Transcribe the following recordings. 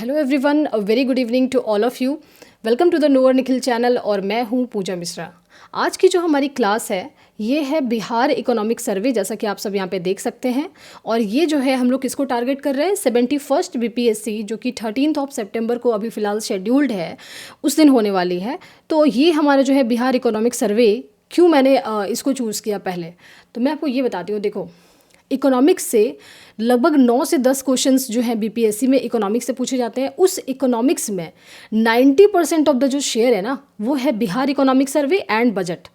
Hello everyone, a very good evening to all of you. Welcome to the know और Nikhil channel और मैं हूँ पूजा मिश्रा। आज की जो हमारी क्लास है ये है बिहार इकोनॉमिक सर्वे, जैसा कि आप सब यहाँ पे देख सकते हैं। और ये जो है हम लोग किसको टारगेट कर रहे हैं, 71st बीपीएससी जो कि 13 सितंबर को अभी फ़िलहाल शेड्यूल्ड है, उस दिन होने वाली है। तो ये हमारा जो है बिहार इकोनॉमिक सर्वे, क्यों मैंने इसको चूज़ किया पहले, तो मैं आपको ये बताती हूँ। देखो, इकोनॉमिक्स से लगभग 9 से 10 क्वेश्चंस जो हैं बीपीएससी में इकोनॉमिक्स से पूछे जाते हैं। उस इकोनॉमिक्स में 90% ऑफ द जो शेयर है ना, वो है Bihar economic survey and budget.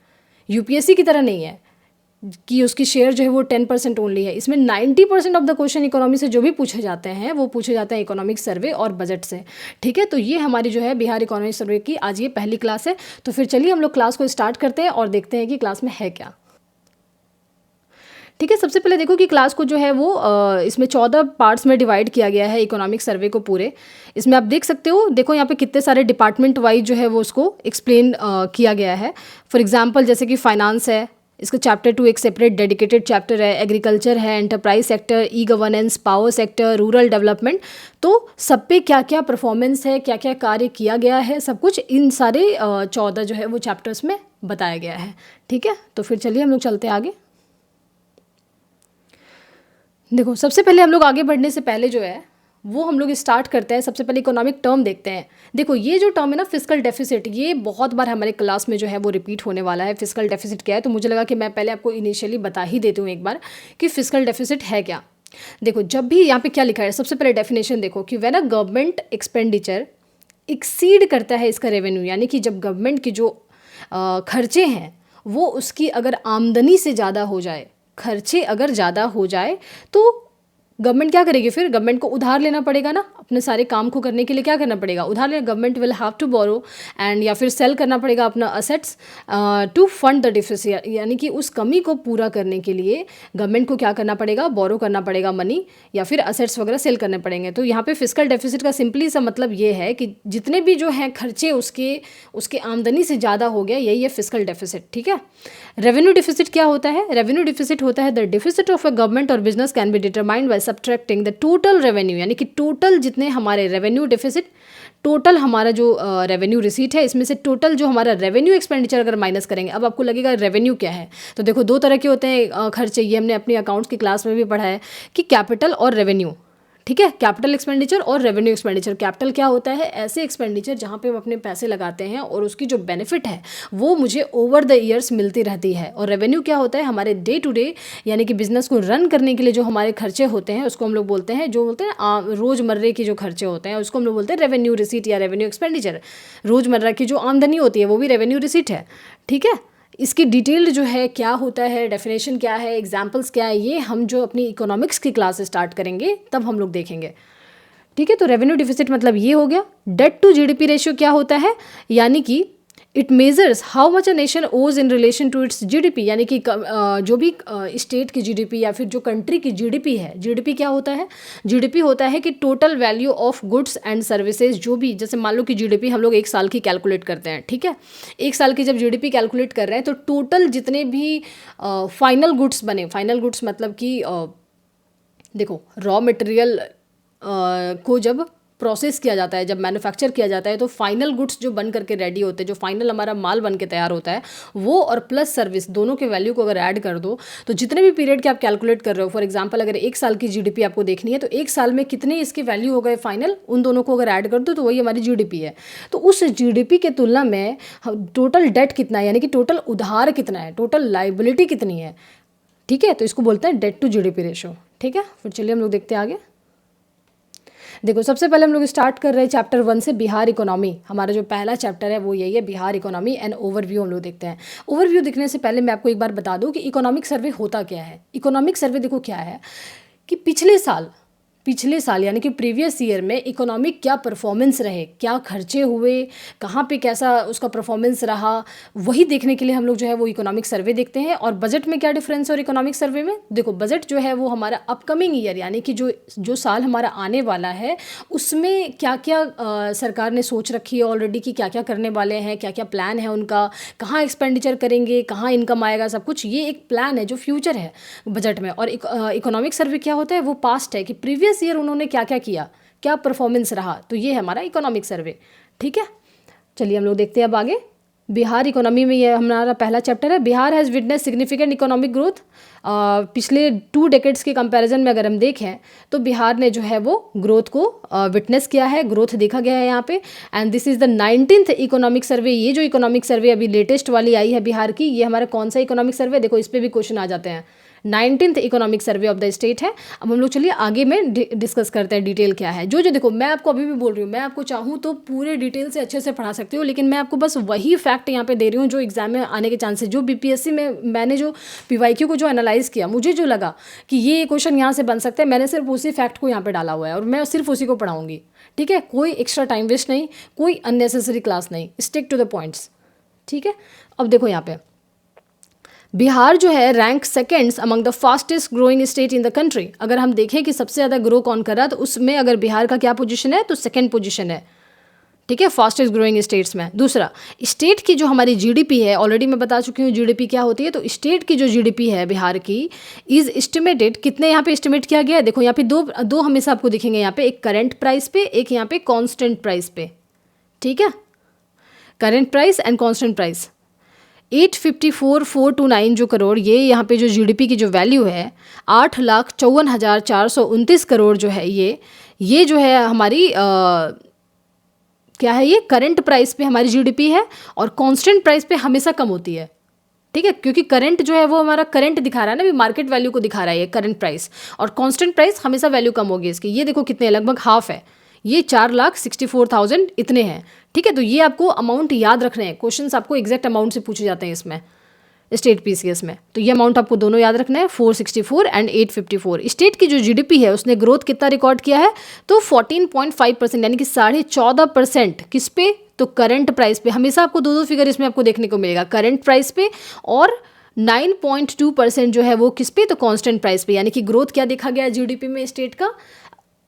UPSC की तरह नहीं है कि उसकी शेयर जो है वो 10% ओनली है। इसमें 90% ऑफ द क्वेश्चन इकोनॉमी से जो भी पूछे जाते हैं वो पूछे जाते हैं इकोनॉमिक सर्वे और बजट से। ठीक है, तो ये हमारी जो है बिहार इकोनॉमिक सर्वे की आज ये पहली क्लास है। तो फिर चलिए हम लोग क्लास को स्टार्ट करते हैं और देखते हैं कि क्लास में है क्या। ठीक है, सबसे पहले देखो कि क्लास को जो है वो इसमें 14 पार्ट्स में डिवाइड किया गया है इकोनॉमिक सर्वे को पूरे। इसमें आप देख सकते हो, देखो यहाँ पे कितने सारे डिपार्टमेंट वाइज जो है वो उसको एक्सप्लेन किया गया है। फॉर एग्जांपल जैसे कि फाइनेंस है, इसका चैप्टर 2 एक सेपरेट डेडिकेटेड चैप्टर है। एग्रीकल्चर है, enterprise sector, e governance, power sector, rural development. तो सब पे क्या क्या परफॉर्मेंस है, क्या क्या कार्य किया गया है, सब कुछ इन सारे 14 जो है वो चैप्टर्स में बताया गया है। ठीक है, तो फिर चलिए हम लोग चलते आगे। देखो, सबसे पहले हम लोग आगे बढ़ने से पहले जो है वो हम लोग स्टार्ट करते हैं। सबसे पहले इकोनॉमिक टर्म देखते हैं। देखो, ये जो टर्म है ना फिस्कल डेफिसिट, ये बहुत बार हमारे क्लास में जो है वो रिपीट होने वाला है। फिस्कल डेफिसिट क्या है, तो मुझे लगा कि मैं पहले आपको इनिशियली बता ही देती हूँ एक बार कि फिस्कल डेफिसिट है क्या। देखो, जब भी यहाँ पे क्या लिखा है, सबसे पहले डेफिनेशन देखो कि when a government expenditure exceed करता है इसका रेवेन्यू, यानी कि जब गवर्नमेंट की जो खर्चे हैं वो उसकी अगर आमदनी से ज़्यादा हो जाए, खर्चे अगर ज़्यादा हो जाए, तो गवर्नमेंट क्या करेगी, फिर गवर्नमेंट को उधार लेना पड़ेगा ना। अपने सारे काम को करने के लिए क्या करना पड़ेगा, उधार लेना। Government will have to borrow and या फिर सेल करना पड़ेगा अपना assets to fund the deficit, यानी कि उस कमी को पूरा करने के लिए गवर्नमेंट को क्या करना पड़ेगा, बोरो करना पड़ेगा मनी, या फिर असेट्स वगैरह सेल करने पड़ेंगे। तो यहाँ पे फिस्कल डेफिसिट का सिंपली सा मतलब ये है कि जितने भी जो हैं खर्चे उसके आमदनी से ज़्यादा हो गया, यही है फिस्कल डेफिसिट। ठीक है, रेवेन्यू डिफिसिट क्या होता है, रेवेन्यू डिफिसिट होता है the deficit of a government और business can be determined by subtracting the total revenue, यानी कि टोटल जितने हमारे रेवेन्यू डिफिसिट, टोटल हमारा जो रेवेन्यू रिसीट है, इसमें से टोटल जो हमारा रेवेन्यू एक्सपेंडिचर अगर माइनस करेंगे। अब आपको लगेगा रेवेन्यू क्या है, तो देखो दो तरह के होते हैं खर्चे। ये हमने अपनी अकाउंट्स की क्लास में भी पढ़ा है कि कैपिटल और रेवेन्यू। ठीक है, कैपिटल एक्सपेंडिचर और रेवेन्यू एक्सपेंडिचर। कैपिटल क्या होता है, ऐसे एक्सपेंडिचर जहाँ पे हम अपने पैसे लगाते हैं और उसकी जो बेनिफिट है वो मुझे ओवर द ईयर्स मिलती रहती है। और रेवेन्यू क्या होता है, हमारे डे टू डे, यानी कि बिजनेस को रन करने के लिए जो हमारे खर्चे होते हैं उसको हम लोग बोलते हैं, जो बोलते हैं रोज़मर्रे के जो खर्चे होते हैं उसको हम लोग बोलते हैं रेवेन्यू रिसीट या रेवेन्यू एक्सपेंडिचर। रोज़मर्रा की जो आमदनी होती है वो भी रेवेन्यू रिसीट है। ठीक है, इसकी डिटेल्ड जो है क्या होता है, डेफिनेशन क्या है, एग्जाम्पल्स क्या है, ये हम जो अपनी इकोनॉमिक्स की क्लास स्टार्ट करेंगे तब हम लोग देखेंगे। ठीक है, तो रेवेन्यू डिफिसिट मतलब ये हो गया। डेट टू जीडीपी रेशियो क्या होता है, यानी कि it measures how much a nation owes in relation to its GDP, यानी कि जो भी स्टेट की जीडीपी या फिर जो कंट्री की जीडीपी है। जीडीपी क्या होता है, जीडीपी होता है कि total value of goods and services, जो भी, जैसे मान लो कि जीडीपी हम लोग एक साल की कैलकुलेट करते हैं। ठीक है, एक साल की जब जीडीपी कैलकुलेट कर रहे हैं तो टोटल जितने भी फाइनल गुड्स बने, फाइनल गुड्स मतलब कि देखो रॉ मटेरियल को जब प्रोसेस किया जाता है, जब मैन्युफैक्चर किया जाता है, तो फाइनल गुड्स जो बन करके रेडी होते हैं, जो फाइनल हमारा माल बन के तैयार होता है, वो और प्लस सर्विस दोनों के वैल्यू को अगर ऐड कर दो तो जितने भी पीरियड के आप कैलकुलेट कर रहे हो, फॉर एग्जांपल अगर एक साल की जीडीपी आपको देखनी है तो एक साल में कितने इसके वैल्यू हो गए फाइनल, उन दोनों को अगर ऐड कर दो तो वही हमारी जीडीपी है। तो उस जीडीपी के तुलना में टोटल डेट कितना है, यानी कि टोटल उधार कितना है, टोटल लाइबिलिटी कितनी है। ठीक है, तो इसको बोलते हैं डेट टू जीडीपी रेशो। ठीक है, फिर चलिए हम लोग देखते हैं आगे। देखो, सबसे पहले हम लोग स्टार्ट कर रहे हैं चैप्टर 1 से, बिहार इकोनॉमी। हमारा जो पहला चैप्टर है वो यही है, बिहार इकोनॉमी एंड ओवरव्यू हम लोग देखते हैं। ओवरव्यू देखने से पहले मैं आपको एक बार बता दूं कि इकोनॉमिक सर्वे होता क्या है। इकोनॉमिक सर्वे देखो क्या है कि पिछले साल यानी कि प्रीवियस ईयर में इकोनॉमिक क्या परफॉर्मेंस रहे, क्या खर्चे हुए, कहाँ पे कैसा उसका परफॉर्मेंस रहा, वही देखने के लिए हम लोग जो है वो इकोनॉमिक सर्वे देखते हैं। और बजट में क्या डिफरेंस है और इकोनॉमिक सर्वे में, देखो बजट जो है वो हमारा अपकमिंग ईयर, यानी कि जो साल हमारा आने वाला है उसमें क्या क्या सरकार ने सोच रखी है ऑलरेडी कि क्या क्या करने वाले हैं, क्या क्या प्लान है उनका, कहाँ एक्सपेंडिचर करेंगे, कहाँ इनकम आएगा, सब कुछ ये एक प्लान है जो फ्यूचर है बजट में। और इकोनॉमिक सर्वे क्या होता है, वो पास्ट है कि प्रीवियस ईयर उन्होंने क्या क्या किया, क्या परफॉर्मेंस रहा, तो ये है हमारा इकोनॉमिक सर्वे। ठीक है, चलिए हम लोग देखते हैं अब आगे। बिहार इकोनॉमी में ये हमारा पहला चैप्टर है। Bihar has witness significant economic growth. पिछले 2 डेकेड्स के कंपैरिजन में अगर हम देखें तो बिहार ने जो है वो ग्रोथ को विटनेस किया है, ग्रोथ देखा गया है यहाँ पे। And this is the 19th economic survey. ये जो इकोनॉमिक सर्वे अभी लेटेस्ट वाली आई है बिहार की, ये हमारा कौन सा इकोनॉमिक सर्वे, देखो इस पर भी क्वेश्चन आ जाते हैं। 19th economic survey of the state है। अब हम लोग चलिए आगे में डिस्कस करते हैं डिटेल क्या है। जो देखो मैं आपको अभी भी बोल रही हूँ, मैं आपको चाहूँ तो पूरे डिटेल से अच्छे से पढ़ा सकती हूँ, लेकिन मैं आपको बस वही फैक्ट यहाँ पे दे रही हूँ जो एग्जाम में आने के चांसेस, जो बीपीएससी में मैंने जो पीवाईक्यू को जो एनालाइज किया, मुझे जो लगा कि ये क्वेश्चन यहाँ से बन सकते हैं, मैंने सिर्फ उसी फैक्ट को यहाँ पे डाला हुआ है और मैं सिर्फ उसी को पढ़ाऊंगी। ठीक है, कोई एक्स्ट्रा टाइम वेस्ट नहीं, कोई अननेसेसरी क्लास नहीं, स्टिक टू द पॉइंट्स। ठीक है, अब देखो यहाँ पे बिहार जो है rank seconds among the fastest growing state in the country. अगर हम देखें कि सबसे ज़्यादा ग्रो कौन कर रहा है, तो उसमें अगर बिहार का क्या पोजीशन है, तो सेकेंड पोजीशन है। ठीक है, फास्टेस्ट ग्रोइंग स्टेट्स में। दूसरा, स्टेट की जो हमारी जीडीपी है, ऑलरेडी मैं बता चुकी हूँ जीडीपी क्या होती है, तो स्टेट की जो जीडीपी है बिहार की इज एस्टिमेटेड, कितने यहाँ पे एस्टिमेट किया गया है, देखो यहाँ पे दो हमेशा आपको दिखेंगे, यहाँ पे एक करंट प्राइस पे, एक यहाँ पे कॉन्स्टेंट प्राइस पे। ठीक है, current price and constant price. 854,429 जो करोड़, ये यहाँ पे जो जीडीपी की जो वैल्यू है 8,54,429 करोड़ जो है, ये जो है हमारी क्या है, ये करंट प्राइस पे हमारी जीडीपी है और कांस्टेंट प्राइस पे हमेशा कम होती है। ठीक है, क्योंकि करंट जो है वो हमारा करंट दिखा रहा है ना, अभी मार्केट वैल्यू को दिखा रहा है ये करंट प्राइस, और कांस्टेंट प्राइस हमेशा वैल्यू कम होगी इसकी। ये देखो कितने, लगभग हाफ है, ये 4,64,000 इतने हैं। ठीक है, तो ये आपको अमाउंट याद रखने हैं, क्वेश्चंस आपको एग्जैक्ट अमाउंट से पूछे जाते हैं इसमें स्टेट पीसीएस में, तो ये अमाउंट आपको दोनों याद रखना है, 464 एंड 854। स्टेट की जो जीडीपी है उसने ग्रोथ कितना रिकॉर्ड किया है, तो 14.5%, यानी कि 14.5% किस पे, तो करंट प्राइस पे। हमेशा आपको दो फिगर इसमें आपको देखने को मिलेगा, करंट प्राइस पे, और 9.2% जो है वो किस पे, तो कांस्टेंट प्राइस पे। यानी कि ग्रोथ क्या देखा गया जीडीपी में स्टेट का।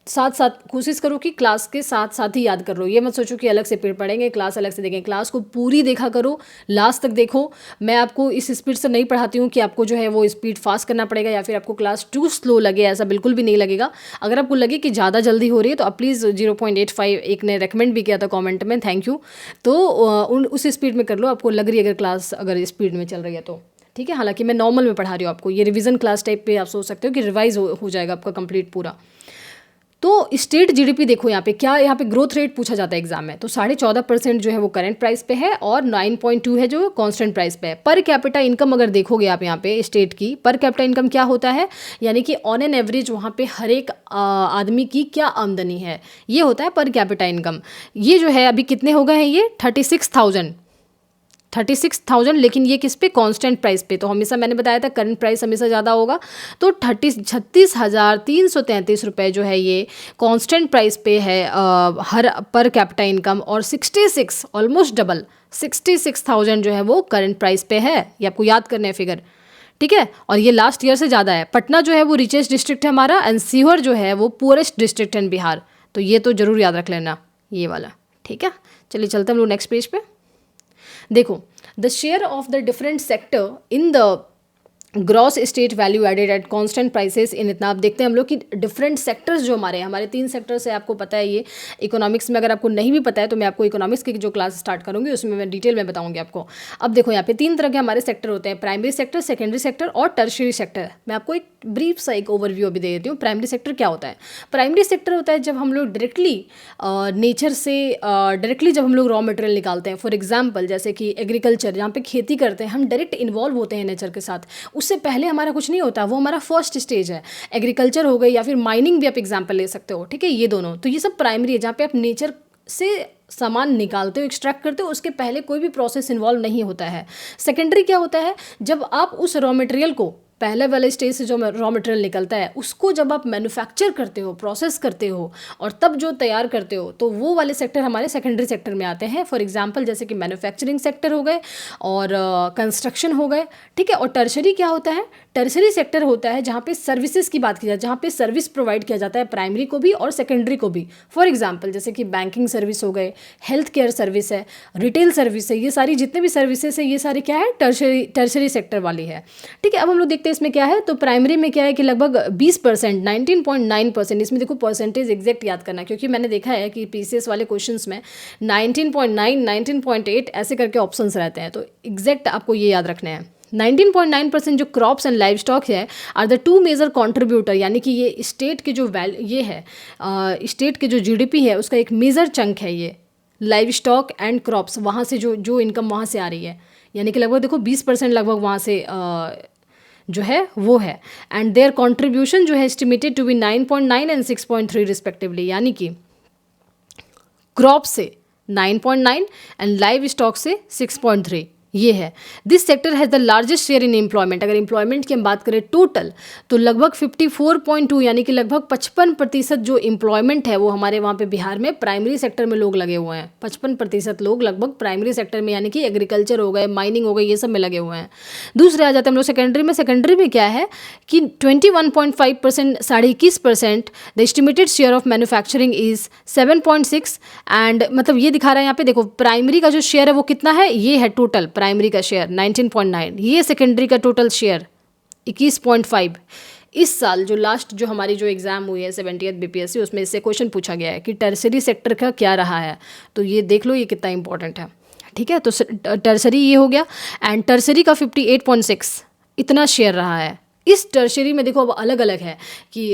साथ साथ कोशिश करो कि क्लास के साथ साथ ही याद कर लो, ये मत सोचो कि अलग से पढ़ेंगे, क्लास अलग से देखेंगे, क्लास को पूरी देखा करो, लास्ट तक देखो। मैं आपको इस स्पीड से नहीं पढ़ाती हूँ कि आपको जो है वो स्पीड फास्ट करना पड़ेगा या फिर आपको क्लास टू स्लो लगे, ऐसा बिल्कुल भी नहीं लगेगा। अगर आपको लगे कि ज़्यादा जल्दी हो रही है तो आप प्लीज़ 0.85 एक ने रेकमेंड भी किया था कॉमेंट में, थैंक यू, तो उस स्पीड में कर लो, आपको लग रही है अगर क्लास अगर स्पीड में चल रही है तो। ठीक है, हालांकि मैं नॉर्मल में पढ़ा रही हूँ आपको, ये रिवीजन क्लास टाइप पे आप सोच सकते हो कि रिवाइज हो जाएगा आपका कंप्लीट पूरा। तो स्टेट जीडीपी देखो यहाँ पे क्या, यहाँ पे ग्रोथ रेट पूछा जाता है एग्जाम में, तो 14.5% जो है वो करंट प्राइस पे है और 9.2 है जो कांस्टेंट प्राइस पे है। पर कैपिटा इनकम अगर देखोगे आप यहाँ पे स्टेट की पर कैपिटा इनकम क्या होता है, यानी कि ऑन एन एवरेज वहाँ पे हर एक आदमी की क्या आमदनी है, ये होता है पर कैपिटा इनकम। ये जो है अभी कितने हो गए हैं, ये 36,000, लेकिन ये किस पे, कांस्टेंट प्राइस पे। तो हमेशा मैंने बताया था करंट प्राइस हमेशा ज़्यादा होगा, तो 36,333 रुपये जो है ये कांस्टेंट प्राइस पे है हर पर कैपिटा इनकम, और 66 ऑलमोस्ट डबल 66,000 जो है वो करंट प्राइस पे है। ये आपको याद करना है फिगर। ठीक है, और ये लास्ट ईयर से ज़्यादा है। पटना जो है वो रिचेस्ट डिस्ट्रिक्ट है हमारा, एंड सीहोर जो है वो पुअरेस्ट डिस्ट्रिक्ट है इन बिहार, तो ये तो ज़रूर याद रख लेना ये वाला। ठीक है, चलिए चलते हम लोग नेक्स्ट पेज पे। देखो, the share of the different sector in the gross state value added at constant prices in, इतना आप देखते हैं हम लोग कि डिफरेंट सेक्टर्स जो हमारे 3 सेक्टर्स है, आपको पता है ये इकोनॉमिक्स में। अगर आपको नहीं भी पता है तो मैं आपको इकोनॉमिक्स की जो क्लास स्टार्ट करूंगी उसमें मैं डिटेल में बताऊंगी आपको। अब देखो यहाँ पे 3 तरह के हमारे सेक्टर होते हैं, प्राइमरी सेक्टर, सेकेंडरी सेक्टर और टर्शियरी सेक्टर। मैं आपको एक ब्रीफ सा एक ओवरव्यू अभी दे देती हूँ। प्राइमरी सेक्टर क्या होता है, प्राइमरी सेक्टर होता है जब हम लोग डायरेक्टली नेचर से डायरेक्टली जब हम लोग रॉ मटेरियल निकालते हैं। फॉर एग्जाम्पल जैसे कि एग्रीकल्चर, जहाँ पे खेती करते हैं, हम डायरेक्ट इन्वॉल्व होते हैं नेचर के साथ, उससे पहले हमारा कुछ नहीं होता, वो हमारा फर्स्ट स्टेज है। एग्रीकल्चर हो गई या फिर माइनिंग भी आप एग्जाम्पल ले सकते हो। ठीक है, ये दोनों, तो ये सब प्राइमरी है जहाँ पे आप नेचर से सामान निकालते हो, एक्सट्रैक्ट करते हो, उसके पहले कोई भी प्रोसेस इन्वॉल्व नहीं होता है। सेकेंडरी क्या होता है, जब आप उस रॉ मटेरियल को, पहले वाले स्टेज से जो रॉ मटेरियल निकलता है उसको जब आप मैन्युफैक्चर करते हो, प्रोसेस करते हो और तब जो तैयार करते हो, तो वो वाले सेक्टर हमारे सेकेंडरी सेक्टर में आते हैं। फॉर एग्जांपल जैसे कि मैन्युफैक्चरिंग सेक्टर हो गए और कंस्ट्रक्शन हो गए। ठीक है, और टर्शरी क्या होता है, टर्शरी सेक्टर होता है जहाँ पे सर्विसेज की बात की जाए, जहाँ पे सर्विस प्रोवाइड किया जाता है प्राइमरी को भी और सेकेंडरी को भी। फॉर एग्जांपल जैसे कि बैंकिंग सर्विस हो गए, हेल्थ केयर सर्विस है, रिटेल सर्विस है, ये सारी जितने भी सर्विसेज है ये सारी क्या है, टर्शरी सेक्टर वाली है। ठीक है, अब हम लोग देखते देखते हैं इसमें क्या है, तो प्राइमरी में क्या है कि लगभग 20%, 19.9%, इसमें देखो परसेंटेज एग्जैक्ट याद करना है, क्योंकि मैंने देखा है कि पीसीएस वाले क्वेश्चंस में 19.9, 19.8 ऐसे करके ऑप्शंस रहते हैं, तो एग्जैक्ट आपको ये याद रखना है। 19.9% जो क्रॉप्स एंड लाइव स्टॉक है are the two major contributor, यानी कि ये स्टेट के जो ये है स्टेट के जो जीडीपी है उसका एक मेजर चंक है ये लाइव स्टॉक एंड क्रॉप्स, वहाँ से जो इनकम वहाँ से आ रही है, यानी कि लगभग देखो 20% लगभग वहाँ से जो है वो है। एंड देयर कंट्रीब्यूशन जो है estimated to be 9.9 and 6.3 respectively, यानी कि क्रॉप से 9.9 एंड लाइव स्टॉक से 6.3 ये है। This sector has the largest share in employment, अगर एम्प्लॉयमेंट की हम बात करें टोटल तो लगभग 54.2 यानी कि लगभग 55% जो एम्प्लॉयमेंट है वो हमारे वहाँ पे बिहार में प्राइमरी सेक्टर में लोग लगे हुए हैं। 55% लोग लगभग प्राइमरी सेक्टर में, यानी कि एग्रीकल्चर हो गए, माइनिंग हो गई, ये सब में लगे हुए हैं। दूसरे आ जाते हैं हम लोग सेकेंडरी में। सेकेंडरी में क्या है कि 21.5%, 21%, the estimated share of manufacturing is 7.6 and मतलब ये दिखा रहा है यहाँ पे देखो प्राइमरी का जो शेयर है वो कितना है, ये है टोटल प्राइमरी का शेयर 19.9, ये सेकेंडरी का टोटल शेयर 21.5। इस साल जो लास्ट जो हमारी जो एग्ज़ाम हुई है 70th बीपीएससी, उसमें इससे क्वेश्चन पूछा गया है कि टर्सरी सेक्टर का क्या रहा है, तो ये देख लो ये कितना इंपॉर्टेंट है। ठीक है, तो टर्सरी ये हो गया एंड टर्सरी का 58.6 इतना शेयर रहा है। इस टर्शरी में देखो अब अलग अलग है कि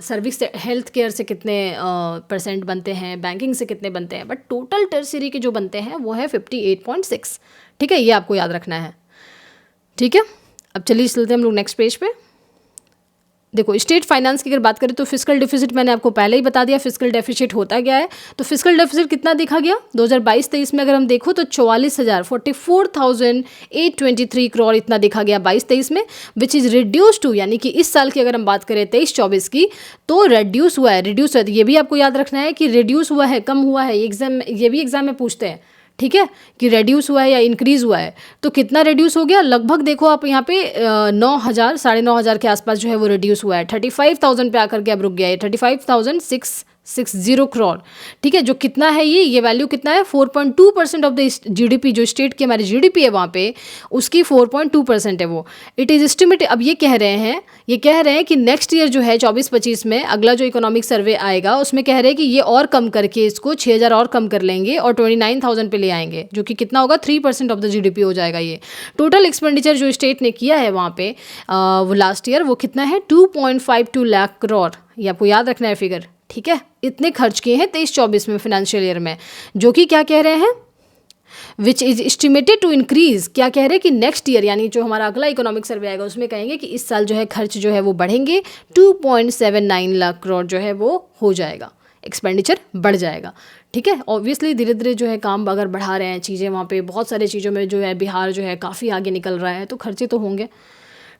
सर्विस हेल्थ केयर से कितने परसेंट बनते हैं, बैंकिंग से कितने बनते हैं, बट टोटल टर्शरी के जो बनते हैं वो है 58.6। ठीक है, ये आपको याद रखना है। ठीक है, अब चलिए चलते हैं हम लोग नेक्स्ट पेज पे। देखो स्टेट फाइनेंस की अगर बात करें तो फिस्कल डिफिसिट मैंने आपको पहले ही बता दिया फिस्कल डेफिसिट होता क्या है। तो फिस्कल डेफिसिट कितना देखा गया 2022-23 में अगर हम देखो तो 44,823 करोड़ इतना देखा गया 22-23 में, विच इज़ रिड्यूस टू, यानी कि इस साल की अगर हम बात करें 23-24 की तो रिड्यूस हुआ है। रिड्यूस हुआ है तो ये भी आपको याद रखना है कि रिड्यूस हुआ है, कम हुआ है, एग्जाम ये भी एग्जाम में पूछते हैं। ठीक है, कि रेड्यूस हुआ है या इंक्रीज़ हुआ है, तो कितना रेड्यूस हो गया, लगभग देखो आप यहाँ पे 9,000 9,500 के आसपास जो है वो रेड्यूस हुआ है। 35,000 पे आकर के अब रुक गया है, 35,660 करोड़। ठीक है, जो कितना है ये वैल्यू कितना है 4.2% ऑफ द जीडीपी, जो स्टेट की हमारी जीडीपी है वहाँ पे उसकी 4.2% है वो। इट इज़ एस्टिमेटेड, अब ये कह रहे हैं कि नेक्स्ट ईयर जो है 24-25 में अगला जो इकोनॉमिक सर्वे आएगा उसमें कह रहे हैं कि ये और कम करके इसको 6,000 और कम कर लेंगे और 29,000 पे ले आएंगे, जो कि कितना होगा 3% ऑफ द जीडीपी हो जाएगा। ये टोटल एक्सपेंडिचर जो स्टेट ने किया है वहाँ पे वो लास्ट ईयर वो कितना है 2.52 लाख करोड़, ये आपको याद रखना है फिगर। ठीक है, इतने खर्च किए हैं 23-24 में फाइनेंशियल ईयर में, जो कि क्या कह रहे हैं which is estimated to increase, क्या कह रहे हैं कि नेक्स्ट ईयर यानी जो हमारा अगला इकोनॉमिक सर्वे आएगा उसमें कहेंगे कि इस साल जो है खर्च जो है वो बढ़ेंगे, 2.79 लाख करोड़ जो है वो हो जाएगा, एक्सपेंडिचर बढ़ जाएगा। ठीक है, ऑब्वियसली धीरे धीरे जो है काम अगर बढ़ा रहे हैं चीज़ें, वहाँ पे बहुत सारी चीज़ों में जो है बिहार जो है काफ़ी आगे निकल रहा है, तो खर्चे तो होंगे।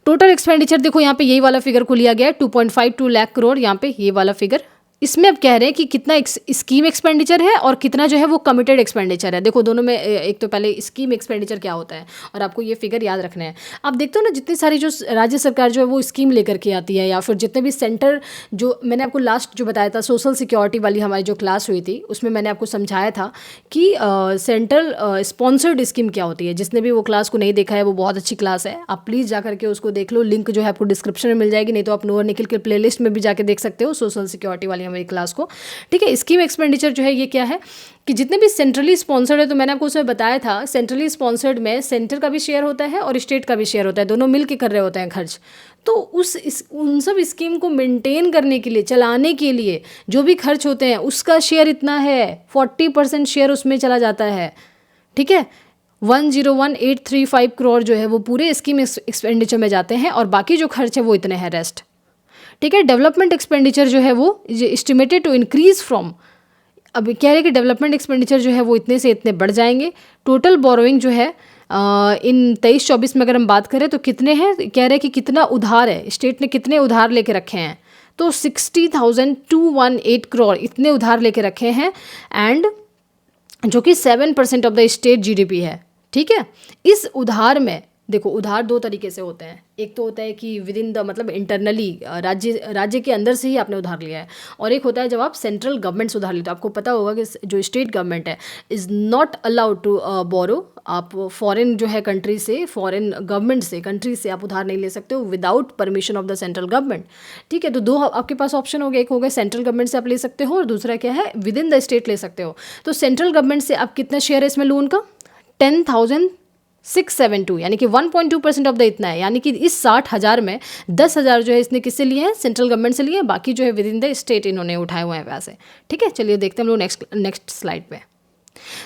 टोटल एक्सपेंडिचर देखो यहाँ पे यही वाला फिगर को लिया गया है 2.52 लाख करोड़, यहाँ पे ये वाला फिगर। इसमें अब कह रहे हैं कि कितना स्कीम एक्सपेंडिचर है और कितना जो है वो कमिटेड एक्सपेंडिचर है। देखो दोनों में एक तो पहले स्कीम एक्सपेंडिचर क्या होता है और आपको ये फिगर याद रखना है। आप देखते हो ना जितनी सारी जो राज्य सरकार जो है वो स्कीम लेकर के आती है, या फिर जितने भी सेंटर, जो मैंने आपको लास्ट जो बताया था सोशल सिक्योरिटी वाली हमारी जो क्लास हुई थी उसमें मैंने आपको समझाया था कि सेंट्रल स्पॉन्सर्ड स्कीम क्या होती है। जिसने भी वो क्लास को नहीं देखा है वो बहुत अच्छी क्लास है, आप प्लीज़ जा करके उसको देख लो, लिंक जो है आपको डिस्क्रिप्शन में मिल जाएगी, नहीं तो आप नूर निखिल के प्लेलिस्ट में भी जाके देख सकते हो सोशल सिक्योरिटी वाली हमारी क्लास को। ठीक है, स्कीम एक्सपेंडिचर जो है ये क्या है कि जितने भी सेंट्रली स्पॉन्सर्ड है, तो मैंने आपको उसमें बताया था सेंट्रली स्पॉन्सर्ड में सेंटर का भी शेयर होता है और स्टेट का भी शेयर होता है, दोनों मिल के कर रहे होते हैं खर्च। तो उन सब स्कीम को मेंटेन करने के लिए, चलाने के लिए जो भी खर्च होते हैं उसका शेयर इतना है, 40% शेयर उसमें चला जाता है। ठीक है, 101,835 करोड़ जो है वो पूरे स्कीम एक्सपेंडिचर में जाते हैं और बाकी जो खर्च है वो इतने हैं रेस्ट। ठीक है, डेवलपमेंट एक्सपेंडिचर जो है वो एस्टिमेटेड टू इंक्रीज फ्रॉम, अब कह रहे हैं कि डेवलपमेंट एक्सपेंडिचर जो है वो इतने से इतने बढ़ जाएंगे। टोटल बोरोइंग जो है इन 23-24 में अगर हम बात करें तो कितने हैं, कह रहे हैं कि कितना उधार है, स्टेट ने कितने उधार लेके रखे हैं, तो 60,218 करोड़ इतने उधार लेके रखे हैं, एंड जो कि 7% ऑफ द स्टेट जीडीपी है। ठीक है, इस उधार में देखो उधार दो तरीके से होते हैं। एक तो होता है कि विद इन द मतलब इंटरनली राज्य के अंदर से ही आपने उधार लिया है, और एक होता है जब आप सेंट्रल गवर्नमेंट से उधार लेते हो। आपको पता होगा कि जो स्टेट गवर्नमेंट है is not allowed to borrow. आप फॉरेन जो है कंट्री से, फॉरेन गवर्नमेंट से, कंट्री से आप उधार नहीं ले सकते हो without permission of the central government. ठीक है, तो दो आपके पास ऑप्शन हो गए। एक हो गया सेंट्रल गवर्नमेंट से आप ले सकते हो, और दूसरा क्या है, विद इन द स्टेट ले सकते हो। तो सेंट्रल गवर्नमेंट से आप कितना शेयर है इसमें लोन का, 10,672, यानी कि 1.2% ऑफ द इतना है। यानी कि इस 60,000 में 10,000 जो है इसने किससे लिए हैं, सेंट्रल गवर्नमेंट से लिए हैं, बाकी जो है विद इन द स्टेट इन्होंने उठाए हुए हैं पैसे। ठीक है, चलिए देखते हैं हम लोग नेक्स्ट स्लाइड पे।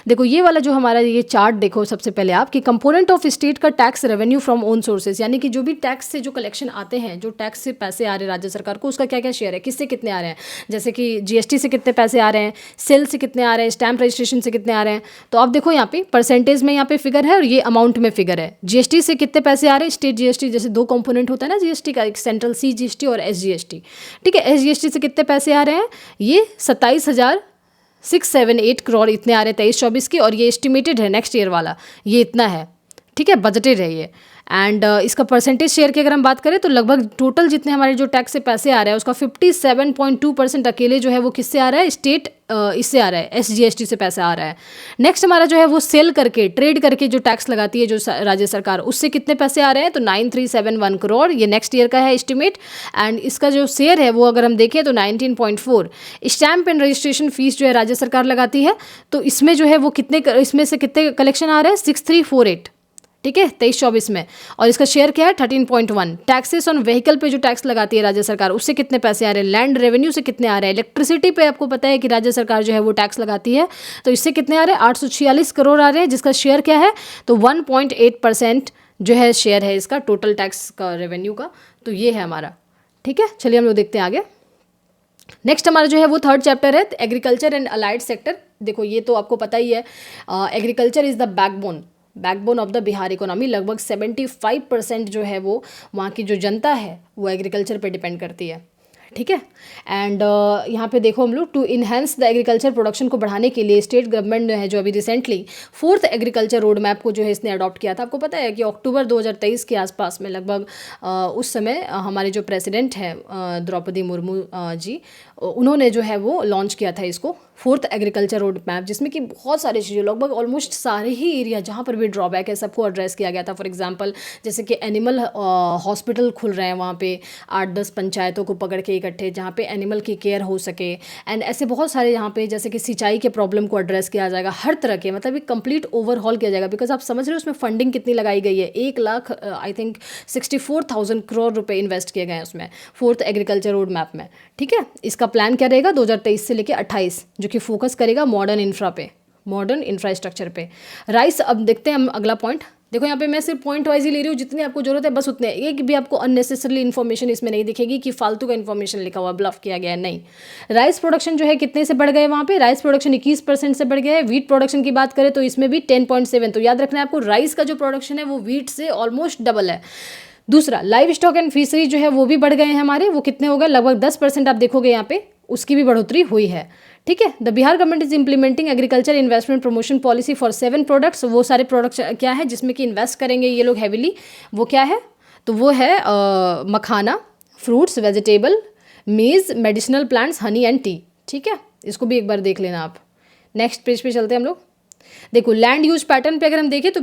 देखो ये वाला जो हमारा ये चार्ट देखो सबसे पहले आप, कि कंपोनेंट ऑफ स्टेट का tax revenue from own sources, यानी कि जो भी टैक्स से जो कलेक्शन आते हैं, जो टैक्स से पैसे आ रहे हैं राज्य सरकार को, उसका क्या क्या शेयर है, किससे कितने आ रहे हैं। जैसे कि जीएसटी से कितने पैसे आ रहे हैं, सेल से कितने आ रहे हैं, स्टैम्प रजिस्ट्रेशन से कितने आ रहे हैं। तो आप देखो यहाँ पे परसेंटेज में यहाँ पे फिगर है और ये अमाउंट में फिगर है। जीएसटी से कितने पैसे आ रहे हैं, स्टेट जीएसटी, जैसे दो कंपोनेंट होता है ना जीएसटी का, एक सेंट्रल सी जीएसटी और एसजीएसटी। ठीक है, एसजीएसटी से कितने पैसे आ रहे हैं, ये 27,678 करोड़ इतने आ रहे हैं 23-24 की, और ये एस्टिमेटेड है नेक्स्ट ईयर वाला, ये इतना है। ठीक है, बजटेड है ये। एंड इसका परसेंटेज शेयर की अगर हम बात करें तो लगभग टोटल जितने हमारे जो टैक्स से पैसे आ रहे हैं उसका 57.2% अकेले जो है वो किससे आ रहा है, स्टेट इससे आ रहा है, एसजीएसटी से पैसा आ रहा है। नेक्स्ट हमारा जो है वो सेल करके, ट्रेड करके जो टैक्स लगाती है जो राज्य सरकार, उससे कितने पैसे आ रहे हैं, तो 9371 करोड़, ये नेक्स्ट ईयर का है एस्टिमेट। एंड इसका जो शेयर है वो अगर हम देखें तो 19.4। स्टैम्प एंड रजिस्ट्रेशन फीस जो है राज्य सरकार लगाती है, तो इसमें जो है वो कितने, इसमें से कितने कलेक्शन आ रहे हैं, 6348। ठीक है, 23-24 में, और इसका शेयर क्या है, 13.1। टैक्सेस ऑन व्हीकल पे जो टैक्स लगाती है राज्य सरकार, उससे कितने पैसे आ रहे हैं, लैंड रेवेन्यू से कितने आ रहे हैं, इलेक्ट्रिसिटी पे आपको पता है कि राज्य सरकार जो है वो टैक्स लगाती है, तो इससे कितने आ रहे हैं, 846 करोड़ आ रहे हैं, जिसका शेयर क्या है, तो 1.8% जो है शेयर है इसका टोटल टैक्स का, रेवेन्यू का। तो ये है हमारा। ठीक है, चलिए हम लोग देखते हैं आगे। नेक्स्ट हमारा जो है वो थर्ड चैप्टर है, एग्रीकल्चर एंड अलाइड सेक्टर। देखो ये तो आपको पता ही है, agriculture is the backbone of the Bihar economy. लगभग 75% जो है वो वहाँ की जो जनता है वो एग्रीकल्चर पे डिपेंड करती है। ठीक है, एंड यहाँ पे देखो हम लोग, to enhance the agriculture production को बढ़ाने के लिए स्टेट गवर्नमेंट है जो अभी recently 4th agriculture road map को जो है इसने अडॉप्ट किया था। आपको पता है कि अक्टूबर 2023 के आसपास में लगभग उस समय हमारे जो प्रेसिडेंट हैं द्रौपदी मुर्मू जी, उन्होंने जो है वो लॉन्च किया था इसको, 4th एग्रीकल्चर रोड मैप, जिसमें कि बहुत सारी चीज़ें, लगभग ऑलमोस्ट सारे ही एरिया जहाँ पर भी ड्रॉबैक है सबको एड्रेस किया गया था। फॉर एग्जांपल जैसे कि एनिमल हॉस्पिटल खुल रहे हैं वहाँ पे 8-10 पंचायतों को पकड़ के इकट्ठे, जहाँ पे एनिमल की केयर हो सके। एंड ऐसे बहुत सारे यहाँ पे, जैसे कि सिंचाई के प्रॉब्लम को एड्रेस किया जाएगा, हर तरह के, मतलब एक कंप्लीट ओवरहॉल किया जाएगा। बिकॉज आप समझ रहे हो उसमें फंडिंग कितनी लगाई गई है, 1,00,000 आई थिंक 64,000 करोड़ रुपए इन्वेस्ट किए गए हैं उसमें 4th एग्रीकल्चर रोड मैप में। ठीक है, इसका प्लान क्या रहेगा 2023 से लेकर 28, जो कि फोकस करेगा मॉडर्न इंफ्रास्ट्रक्चर पे। राइस, अब देखते हैं हम अगला पॉइंट। देखो यहाँ पे मैं सिर्फ पॉइंट वाइज ही ले रही हूँ, जितनी आपको जरूरत है बस उतने, एक भी आपको अननेसेसरली इन्फॉर्मेशन इसमें नहीं दिखेगी कि फालतू का इन्फॉर्मेशन लिखा हुआ, ब्लफ किया गया है, नहीं। राइस प्रोडक्शन जो है कितने से बढ़ गए, वहाँ पे राइस प्रोडक्शन 21% से बढ़ गया है। वीट प्रोडक्शन की बात करें तो इसमें भी 10.7। तो याद रखना है आपको, राइस का जो प्रोडक्शन है वो वीट से ऑलमोस्ट डबल है। दूसरा, लाइव स्टॉक एंड फिशरी जो है वो भी बढ़ गए हैं हमारे, वो कितने हो गए, लगभग 10% आप देखोगे यहाँ पे, उसकी भी बढ़ोतरी हुई है। ठीक है, the Bihar government is implementing agriculture investment promotion policy for 7 products. वो सारे प्रोडक्ट्स क्या है जिसमें कि इन्वेस्ट करेंगे ये लोग हैविली, वो क्या है, तो वो है मखाना, फ्रूट्स, वेजिटेबल, मेज, medicinal plants, honey and T. ठीक है, इसको भी एक बार देख लेना आप। नेक्स्ट पेज पे चलते हैं हम लोग। देखो लैंड यूज पैटर्न पे अगर हम देखें तो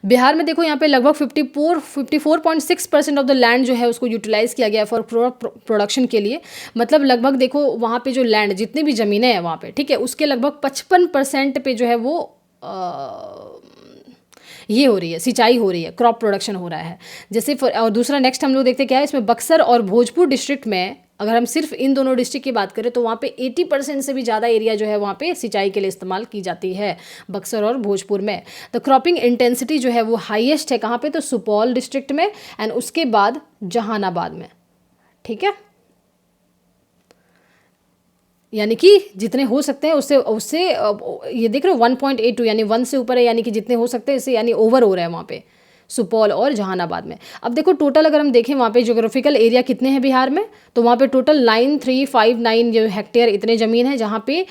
बिहार में देखो यहाँ पे लगभग 54.6% ऑफ द लैंड जो है उसको यूटिलाइज किया गया फॉर प्रोडक्शन के लिए। मतलब लगभग देखो वहाँ पे जो लैंड, जितनी भी ज़मीनें हैं वहाँ पे, ठीक है, उसके लगभग 55% पे जो है वो ये हो रही है, सिंचाई हो रही है, क्रॉप प्रोडक्शन हो रहा है। जैसे और दूसरा नेक्स्ट हम लोग देखते क्या है इसमें, बक्सर और भोजपुर डिस्ट्रिक्ट में, अगर हम सिर्फ इन दोनों डिस्ट्रिक्ट की बात करें तो वहाँ पे 80% से भी ज़्यादा एरिया जो है वहाँ पे सिंचाई के लिए इस्तेमाल की जाती है, बक्सर और भोजपुर में। तो क्रॉपिंग इंटेंसिटी जो है वो हाईएस्ट है कहाँ पे, तो सुपौल डिस्ट्रिक्ट में, एंड उसके बाद जहानाबाद में। ठीक है, यानी कि जितने हो सकते हैं उससे ये देख रहे हो 1.82, यानी 1 से ऊपर है, यानी कि जितने हो सकते हैं इससे, यानी ओवर हो रहा है वहाँ पे। सुपौल और जहानाबाद में। अब देखो टोटल अगर हम देखें वहाँ पे ज्योग्राफिकल एरिया कितने हैं बिहार में, तो वहाँ पे टोटल 9359 जो हेक्टेयर इतने ज़मीन है, जहाँ पे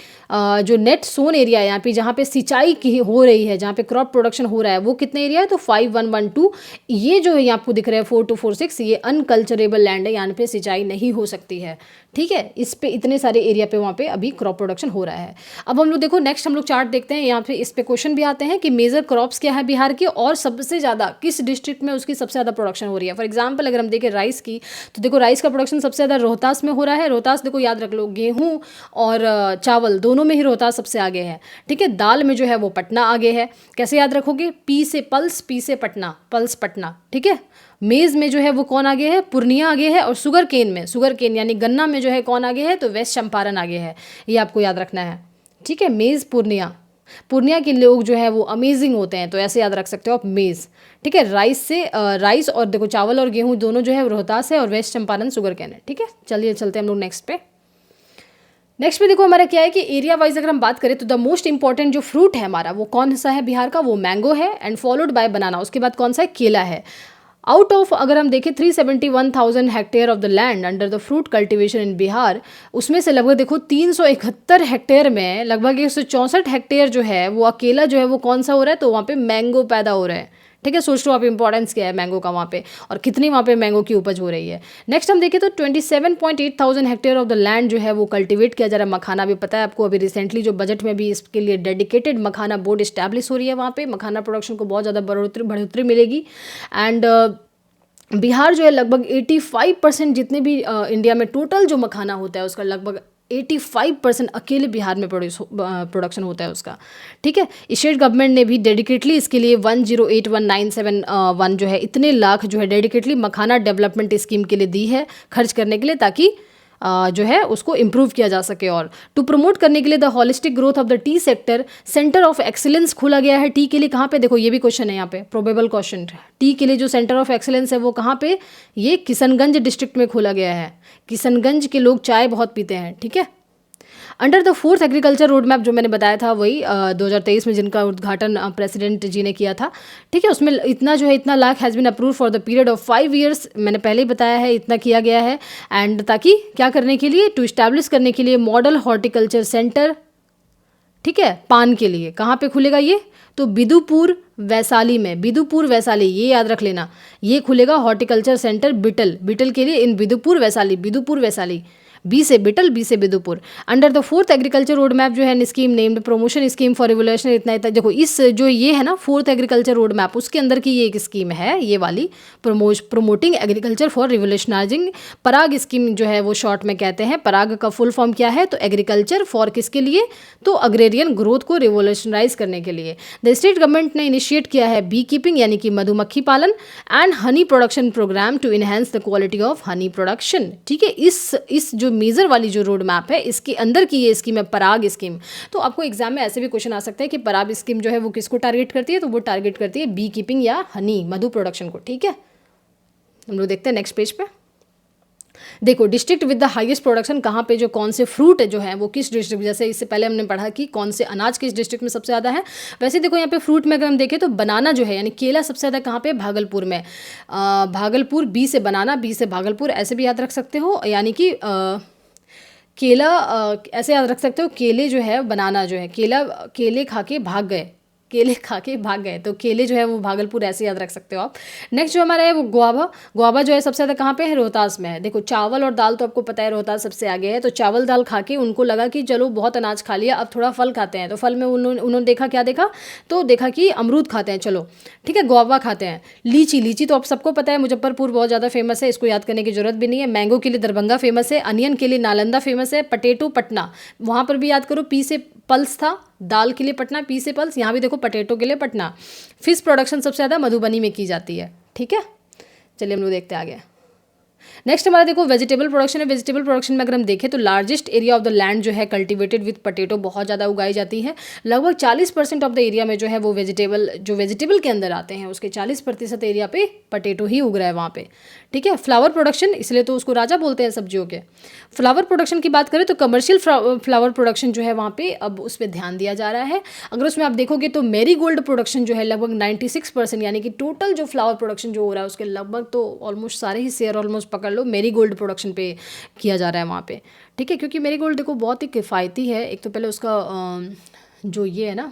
जो नेट सोन एरिया है यहाँ पे, जहाँ पे सिंचाई की हो रही है, जहाँ पे क्रॉप प्रोडक्शन हो रहा है, वो कितने एरिया है, तो 5112। ये जो है आपको दिख रहा है 4246, ये अनकल्चरेबल लैंड है, यहाँ पे सिंचाई नहीं हो सकती है। ठीक है, इस पे इतने सारे एरिया पे वहाँ पे अभी क्रॉप प्रोडक्शन हो रहा है। अब हम लोग देखो नेक्स्ट हम लोग चार्ट देखते हैं, यहाँ पे इस पे क्वेश्चन भी आते हैं कि मेजर क्रॉप्स क्या है बिहार के और सबसे ज़्यादा किस डिस्ट्रिक्ट में उसकी सबसे ज़्यादा प्रोडक्शन हो रही है। फॉर एग्जाम्पल अगर हम देखें राइस की, तो देखो राइस का प्रोडक्शन सबसे ज़्यादा रोहतास में हो रहा है। रोहतास देखो याद रख लो, गेहूँ और चावल दोनों में ही रोहतास सबसे आगे है। ठीक है, दाल में जो है वो पटना आगे है। कैसे याद रखोगे, पी से पल्स, पी से पटना, पल्स पटना। ठीक है, मेज़ में जो है वो कौन आगे है, पूर्णिया आगे है। और शुगर केन में, शुगर केन यानी गन्ना में जो है कौन आगे है, तो वेस्ट चंपारण आगे है। ये आपको याद रखना है। ठीक है, मेज़ पूर्णिया, पूर्णिया के लोग जो है वो अमेजिंग होते हैं, तो ऐसे याद रख सकते हो आप मेज़। ठीक है, राइस और देखो चावल और गेहूँ दोनों जो है रोहतास है और वेस्ट चंपारण शुगर केन है। ठीक है, चलिए चलते हैं हम लोग नेक्स्ट पे। नेक्स्ट पे देखो हमारा क्या है कि एरिया वाइज अगर हम बात करें तो द मोस्ट इंपॉर्टेंट जो फ्रूट है हमारा वो कौन सा है बिहार का, वो मैंगो है एंड फॉलोड बाय बनाना। उसके बाद कौन सा है, केला है। आउट ऑफ अगर हम देखें 371,000 hectare of the land under the fruit cultivation in Bihar, उसमें से लगभग देखो 371 हेक्टेयर में लगभग 164 हेक्टेयर जो है वो अकेला जो है वो कौन सा हो रहा है, तो वहाँ पे मैंगो पैदा हो रहा है। ठीक है, सोच लो आप इंपॉर्टेंस क्या है मैंगो का वहाँ पे, और कितनी वहाँ पे मैंगो की उपज हो रही है। नेक्स्ट हम देखें तो 27,800 हेक्टेयर ऑफ द लैंड जो है वो कल्टीवेट किया जा रहा है मखाना। भी पता है आपको, अभी रिसेंटली जो बजट में भी इसके लिए डेडिकेटेड मखाना बोर्ड इस्टेब्लिश हो रही है, वहाँ पे मखाना प्रोडक्शन को बहुत ज़्यादा बढ़ोतरी मिलेगी। एंड बिहार जो है लगभग 85% जितने भी इंडिया में टोटल जो मखाना होता है उसका लगभग 85% अकेले बिहार में प्रोडक्शन होता है उसका। ठीक है, स्टेट गवर्नमेंट ने भी डेडिकेटली इसके लिए 1081971 जो है इतने लाख जो है डेडिकेटली मखाना डेवलपमेंट स्कीम के लिए दी है खर्च करने के लिए, ताकि जो है उसको इम्प्रूव किया जा सके। और टू प्रमोट करने के लिए the holistic growth of the T sector centre of excellence खोला गया है। टी के लिए कहाँ पे, देखो ये भी क्वेश्चन है यहाँ पे, प्रोबेबल क्वेश्चन। टी के लिए जो सेंटर ऑफ एक्सीलेंस है वो कहाँ पे, ये किशनगंज डिस्ट्रिक्ट में खोला गया है। किशनगंज के लोग चाय बहुत पीते हैं। ठीक है, under the fourth agriculture road map जो मैंने बताया था वही 2023 में जिनका उद्घाटन प्रेसिडेंट जी ने किया था। ठीक है, उसमें इतना जो है इतना lakh has been approve for the period of 5 years, मैंने पहले ही बताया है इतना किया गया है। एंड ताकि क्या करने के लिए, टू इस्टेब्लिश करने के लिए मॉडल हॉर्टिकल्चर सेंटर। ठीक है, पान के लिए कहाँ पे खुलेगा ये, तो बिदुपुर वैशाली में, बिदुपुर वैशाली ये याद रख लेना, ये खुलेगा हॉर्टिकल्चर सेंटर बिटल, बिटल के लिए इन बिदुपुर वैशाली, बिदुपुर वैशाली, बी से बिटल, बी से Bidupur. Under the fourth agriculture road map जो है scheme named promotion scheme for revolution, इतना इतना देखो इस जो ये है ना फोर्थ एग्रीकल्चर रोड मैप, उसके अंदर की ये एक स्कीम है ये वाली, promoting agriculture for revolutionising Parag scheme जो है वो शॉर्ट में कहते हैं। पराग का फुल फॉर्म क्या है, तो एग्रीकल्चर फॉर किसके लिए, तो अग्रेरियन ग्रोथ को रिवोल्यूशनाइज करने के लिए। द स्टेट गवर्नमेंट ने इनिशिएट किया है बी कीपिंग यानी कि मधुमक्खी पालन and honey production programme to enhance the quality of honey production. ठीक है, इस जो मेजर वाली जो रोड मैप है इसके अंदर की ये स्कीम है पराग स्कीम। तो आपको एग्जाम में ऐसे भी क्वेश्चन आ सकते हैं कि पराग स्कीम जो है वो किसको टारगेट करती है, तो वो टारगेट करती है बी कीपिंग या हनी मधु प्रोडक्शन को। ठीक है, हम लोग देखते हैं नेक्स्ट पेज पे। देखो district with the highest production कहाँ पे, जो कौन से फ्रूट जो है वो किस डिस्ट्रिक्ट, जैसे इससे पहले हमने पढ़ा कि कौन से अनाज किस डिस्ट्रिक्ट में सबसे ज़्यादा है, वैसे देखो यहाँ पे फ्रूट में अगर हम देखें तो बनाना जो है यानी केला सबसे ज़्यादा कहाँ पे, भागलपुर में। भागलपुर, बी से बनाना, बी से भागलपुर, ऐसे भी याद रख सकते हो, यानी कि केला ऐसे याद रख सकते हो, केले जो है बनाना जो है, केले खा के भाग गए, केले खा के भाग गए, तो केले जो है वो भागलपुर, ऐसे याद रख सकते हो आप। नेक्स्ट जो हमारा है वो गुआवा जो है सबसे ज़्यादा कहाँ पे है, रोहतास में है। देखो चावल और दाल तो आपको पता है रोहतास सबसे आगे है, तो चावल दाल खा के उनको लगा कि चलो बहुत अनाज खा लिया, अब थोड़ा फल खाते हैं, तो फल में उन्होंने देखा, क्या देखा, तो देखा कि अमरूद खाते हैं, चलो ठीक है गुआवा खाते हैं। लीची तो आप सबको पता है मुजफ्फरपुर बहुत ज़्यादा फेमस है, इसको याद करने की जरूरत भी नहीं है। मैंगो के लिए दरभंगा फेमस है, अनियन के लिए नालंदा फेमस है, पटेटो पटना, वहाँ पर भी याद करो पी से पल्स था, दाल के लिए पटना, पी से पल्स, यहाँ भी देखो पटेटो के लिए पटना। फिश प्रोडक्शन सबसे ज़्यादा मधुबनी में की जाती है। ठीक है, चलिए हम लोग देखते हैं आगे। नेक्स्ट हमारा देखो वेजिटेबल प्रोडक्शन है। वेजिटेबल प्रोडक्शन में अगर हम देखें तो largest area of the land जो है कल्टिवेटेड विद पोटैटो बहुत ज़्यादा उगाई जाती है। लगभग 40% ऑफ द एरिया में जो है वो वेजिटेबल के अंदर आते हैं, उसके 40% एरिया पे पोटैटो ही उग रहा है वहाँ पे। ठीक है। फ्लावर प्रोडक्शन, इसलिए तो उसको राजा बोलते हैं सब्जियों के। फ्लावर प्रोडक्शन की बात करें तो कमर्शियल फ्लावर प्रोडक्शन जो है वहाँ पे अब उस पर ध्यान दिया जा रहा है। अगर उसमें आप देखोगे तो मेरी गोल्ड प्रोडक्शन जो है लगभग 96%, यानी कि टोटल जो फ्लावर प्रोडक्शन जो हो रहा है उसके लगभग तो ऑलमोस्ट सारे ही शेयर ऑलमोस्ट पकड़ लो मेरी गोल्ड प्रोडक्शन पे किया जा रहा है वहाँ पे। ठीक है। क्योंकि मेरी गोल्ड देखो बहुत ही किफ़ायती है। एक तो पहले उसका जो ये है ना,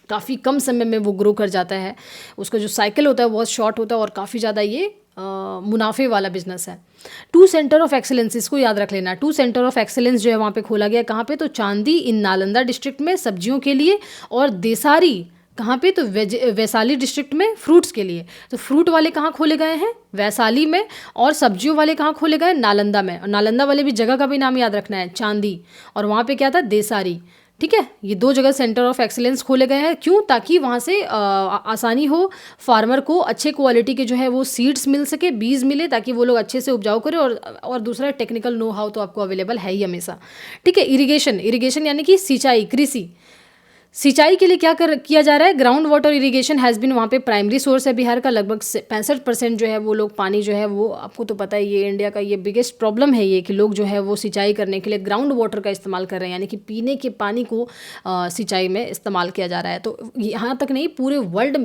काफ़ी कम समय में वो ग्रो कर जाता है, उसका जो साइकिल होता है बहुत शॉर्ट होता है और काफ़ी ज़्यादा ये मुनाफे वाला बिजनेस है। 2 सेंटर ऑफ एक्सेलेंस, इसको याद रख लेना। 2 सेंटर ऑफ एक्सेलेंस जो है वहाँ पे खोला गया, कहाँ पे, तो चांदी इन नालंदा डिस्ट्रिक्ट में सब्जियों के लिए, और देसारी कहाँ पे, तो वैशाली डिस्ट्रिक्ट में फ्रूट्स के लिए। तो फ्रूट वाले कहाँ खोले गए हैं, वैशाली में, और सब्जियों वाले कहाँ खोले गए, नालंदा में। और नालंदा वाले भी जगह का भी नाम याद रखना है, चांदी, और वहाँ पे क्या था, देसारी। ठीक है। ये 2 जगह सेंटर ऑफ एक्सीलेंस खोले गए हैं। क्यों? ताकि वहाँ से आसानी हो फार्मर को, अच्छे क्वालिटी के जो है वो सीड्स मिल सके, बीज मिले, ताकि वो लोग अच्छे से उपजाऊ करें। और दूसरा टेक्निकल नो हाउ तो आपको अवेलेबल है ही हमेशा। ठीक है। इरिगेशन यानी कि सिंचाई, कृषि, सिंचाई के लिए क्या किया जा रहा है, ground water irrigation has been, वहाँ पे प्राइमरी सोर्स है बिहार का। लगभग 65% जो है वो लोग पानी जो है वो, आपको तो पता है ये इंडिया का ये बिगेस्ट प्रॉब्लम है ये, कि लोग जो है वो सिंचाई करने के लिए ग्राउंड वाटर का इस्तेमाल कर रहे हैं, यानी कि पीने के पानी को सिंचाई में इस्तेमाल किया जा रहा है। तो यहाँ तक नहीं, पूरे वर्ल्ड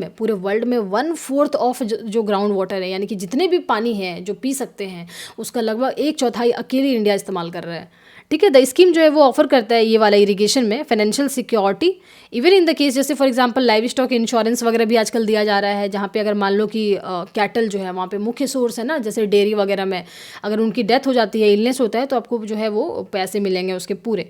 में 1/4 ऑफ जो ग्राउंड वाटर है, यानी कि जितने भी पानी है जो पी सकते हैं, उसका लगभग 1/4 अकेले इंडिया इस्तेमाल कर रहा है। ठीक है। द स्कीम जो है वो ऑफर करता है ये वाला इरिगेशन में financial security even in the case, जैसे for example livestock insurance वगैरह भी आजकल दिया जा रहा है, जहाँ पे अगर मान लो कि कैटल जो है वहाँ पे मुख्य सोर्स है ना, जैसे डेयरी वगैरह में, अगर उनकी डेथ हो जाती है, इलनेस होता है, तो आपको जो है वो पैसे मिलेंगे उसके पूरे।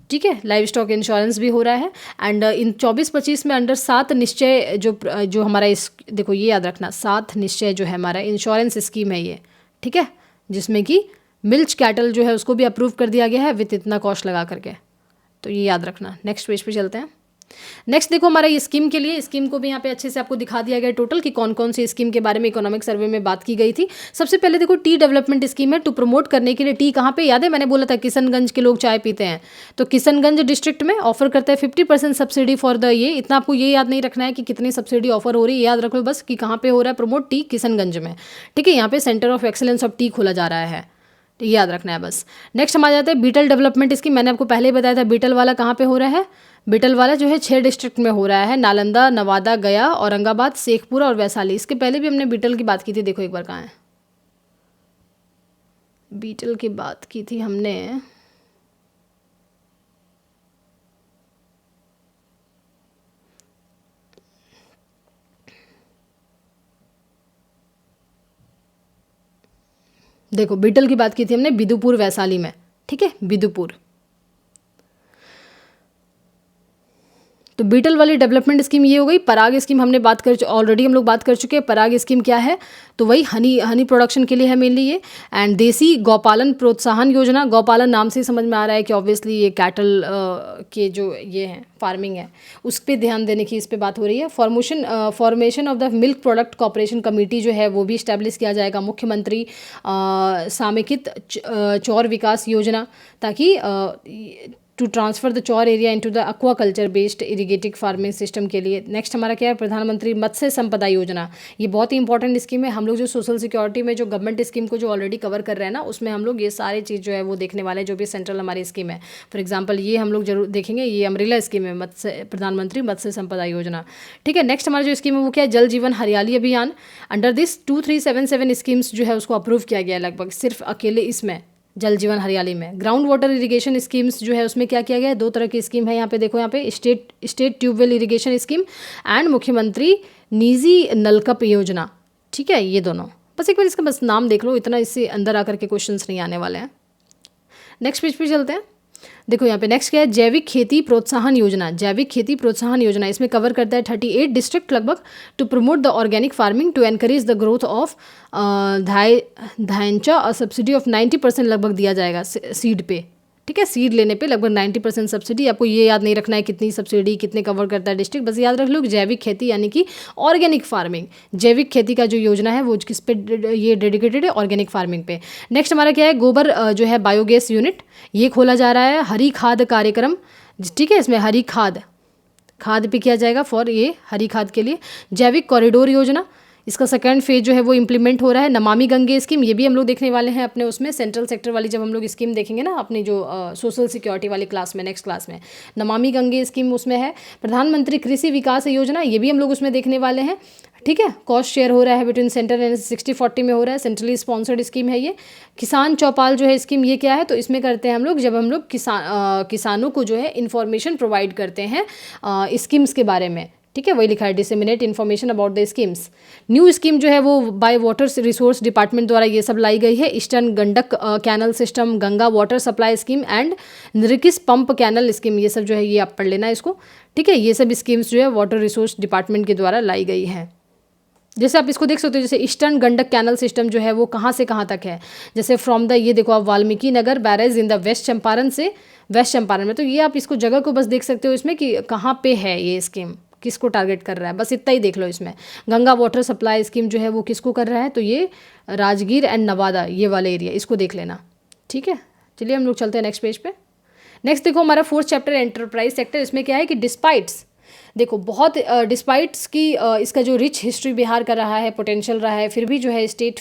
ठीक है। लाइव स्टॉक इंश्योरेंस भी हो रहा है। एंड इन 24-25 में अंडर 7 निश्चय जो हमारा इस, देखो ये याद रखना, 7 निश्चय जो है हमारा इंश्योरेंस स्कीम है ये। ठीक है। जिसमें कि मिल्च कैटल जो है उसको भी अप्रूव कर दिया गया है विथ इतना कॉस्ट लगा करके, तो ये याद रखना। नेक्स्ट पेज पे चलते हैं। नेक्स्ट देखो हमारा ये स्कीम के लिए, स्कीम को भी यहाँ पे अच्छे से आपको दिखा दिया गया टोटल कि कौन कौन सी स्कीम के बारे में इकोनॉमिक सर्वे में बात की गई थी। सबसे पहले देखो टी डेवलपमेंट स्कीम है, टू प्रमोट करने के लिए। टी कहाँ पे, याद है मैंने बोला था किशनगंज के लोग चाय पीते हैं, तो किशनगंज डिस्ट्रिक्ट में ऑफर करता है 50% सब्सिडी फॉर द, ये इतना आपको ये याद नहीं रखना है कि कितनी सब्सिडी ऑफर हो रही है, याद रख लो बस कि कहाँ पे हो रहा है प्रमोट, टी किशनगंज में। ठीक है। यहाँ पे centre of excellence of T खोला जा रहा है, तो ये याद रखना है बस। नेक्स्ट हम आ जाते हैं बीटल डेवलपमेंट स्कीम। मैंने आपको पहले ही बताया था बीटल वाला कहाँ पे हो रहा है, बीटल वाला जो है 6 डिस्ट्रिक्ट में हो रहा है, नालंदा, नवादा, गया, औरंगाबाद, शेखपुरा और वैशाली। इसके पहले भी हमने बीटल की बात की थी, देखो एक बार कहाँ है, बीटल की बात की थी हमने, देखो बीटल की बात की थी हमने बिदुपुर वैशाली में। ठीक है। बिदुपुर, तो बीटल वाली डेवलपमेंट स्कीम ये हो गई। पराग स्कीम हमने बात कर, ऑलरेडी हम लोग बात कर चुके हैं। पराग स्कीम क्या है, तो वही हनी प्रोडक्शन के लिए है मेनली ये। एंड देसी गौपालन प्रोत्साहन योजना, गौपालन नाम से ही समझ में आ रहा है कि ऑब्वियसली ये कैटल के जो ये हैं फार्मिंग है, उस पर ध्यान देने की इस पर बात हो रही है। Formation of the milk product cooperation committee जो है वो भी इस्टेब्लिश किया जाएगा। मुख्यमंत्री समेकित चौर विकास योजना, ताकि to transfer the chaur area into the aquaculture based irrigative farming system के लिए। नेक्स्ट हमारा क्या है, प्रधानमंत्री मत्स्य संपदा योजना। ये बहुत ही इंपॉर्टेंट स्कीम है। हम लोग जो सोशल सिक्योरिटी में जो गवर्नमेंट स्कीम को जो ऑलरेडी कवर कर रहे हैं ना, उसमें हम लोग ये सारी चीज़ जो है वो देखने वाले हैं, जो भी सेंट्रल हमारी स्कीम है। फॉर एग्जाम्पल ये हम लोग जरूर देखेंगे, ये अम्ब्रेला स्कीम है, प्रधानमंत्री मत्स्य संपदा योजना। ठीक है। नेक्स्ट हमारा जो स्कीम है वो क्या है, जल जीवन हरियाली अभियान। अंडर दिस 2377 स्कीम्स जो है उसको अप्रूव किया गया है, लगभग सिर्फ अकेले इसमें जल जीवन हरियाली में। ग्राउंड वाटर इरिगेशन स्कीम्स जो है उसमें क्या किया गया है, 2 तरह की स्कीम है यहाँ पे, देखो यहाँ पे state tubewell irrigation scheme and मुख्यमंत्री निजी नलकप योजना। ठीक है। ये दोनों बस एक बार इसका बस नाम देख लो, इतना इससे अंदर आकर के क्वेश्चंस नहीं आने वाले हैं। नेक्स्ट पेज पे चलते हैं। देखो यहाँ पे नेक्स्ट क्या है, जैविक खेती प्रोत्साहन योजना। जैविक खेती प्रोत्साहन योजना इसमें कवर करता है 38 डिस्ट्रिक्ट लगभग, to promote the organic farming, to encourage the growth of dhaincha, और सब्सिडी ऑफ 90% लगभग दिया जाएगा सीड पे। ठीक है। सीड लेने पे लगभग 90% सब्सिडी। आपको ये याद नहीं रखना है कितनी सब्सिडी, कितने कवर करता है डिस्ट्रिक्ट, बस याद रख लो जैविक खेती यानी कि ऑर्गेनिक फार्मिंग। जैविक खेती का जो योजना है वो किस पे ये डेडिकेटेड है, ऑर्गेनिक फार्मिंग पे। नेक्स्ट हमारा क्या है, गोबर जो है बायोगैस यूनिट ये खोला जा रहा है। हरी खाद कार्यक्रम, ठीक है, इसमें हरी खाद पे किया जाएगा फॉर ये हरी खाद के लिए। जैविक कॉरिडोर योजना, इसका सेकंड फेज जो है वो इम्प्लीमेंट हो रहा है। नमामि गंगे स्कीम, ये भी हम लोग देखने वाले हैं अपने उसमें सेंट्रल सेक्टर वाली, जब हम लोग स्कीम देखेंगे ना अपनी जो सोशल सिक्योरिटी वाली क्लास में, नेक्स्ट क्लास में, नमामि गंगे स्कीम उसमें है। प्रधानमंत्री कृषि विकास योजना, ये भी हम लोग उसमें देखने वाले हैं, ठीक है। कॉस्ट शेयर हो रहा है बिटवीन सेंटर एंड 60-40 में हो रहा है, सेंट्रली स्पॉन्सर्ड स्कीम है ये। किसान चौपाल जो है स्कीम, ये क्या है, तो इसमें करते हैं हम लोग जब हम लोग किसानों को जो है इन्फॉर्मेशन प्रोवाइड करते हैं स्कीम्स के बारे में, ठीक है, वही लिखा है disseminate information about the schemes. New scheme जो है वो बाय वाटर रिसोर्स डिपार्टमेंट द्वारा ये सब लाई गई है। Eastern Gandak canal system, Ganga water supply scheme and निरकिस पंप कैनल स्कीम, ये सब जो है ये आप पढ़ लेना इसको, ठीक है। ये सब स्कीम्स जो है वाटर रिसोर्स डिपार्टमेंट के द्वारा लाई गई हैं। जैसे आप इसको देख सकते हो, जैसे ईस्टर्न गंडक कैनल सिस्टम जो है वो कहाँ से कहाँ तक है, जैसे फ्रॉम द, ये देखो आप Valmiki Nagar barrage in the west Champaran से वेस्ट चंपारण में, तो ये आप इसको जगह को बस देख सकते हो इसमें कि कहाँ पे है ये स्कीम, किसको टारगेट कर रहा है, बस इतना ही देख लो इसमें। गंगा वाटर सप्लाई स्कीम जो है वो किसको कर रहा है, तो ये राजगीर एंड नवादा ये वाले एरिया, इसको देख लेना, ठीक है। चलिए हम लोग चलते हैं नेक्स्ट पेज पे। नेक्स्ट देखो हमारा 4th चैप्टर एंटरप्राइज सेक्टर, इसमें क्या है कि डिस्पाइट्स, देखो बहुत डिस्पाइट्स की इसका जो रिच हिस्ट्री बिहार का रहा है, पोटेंशियल रहा है, फिर भी जो है स्टेट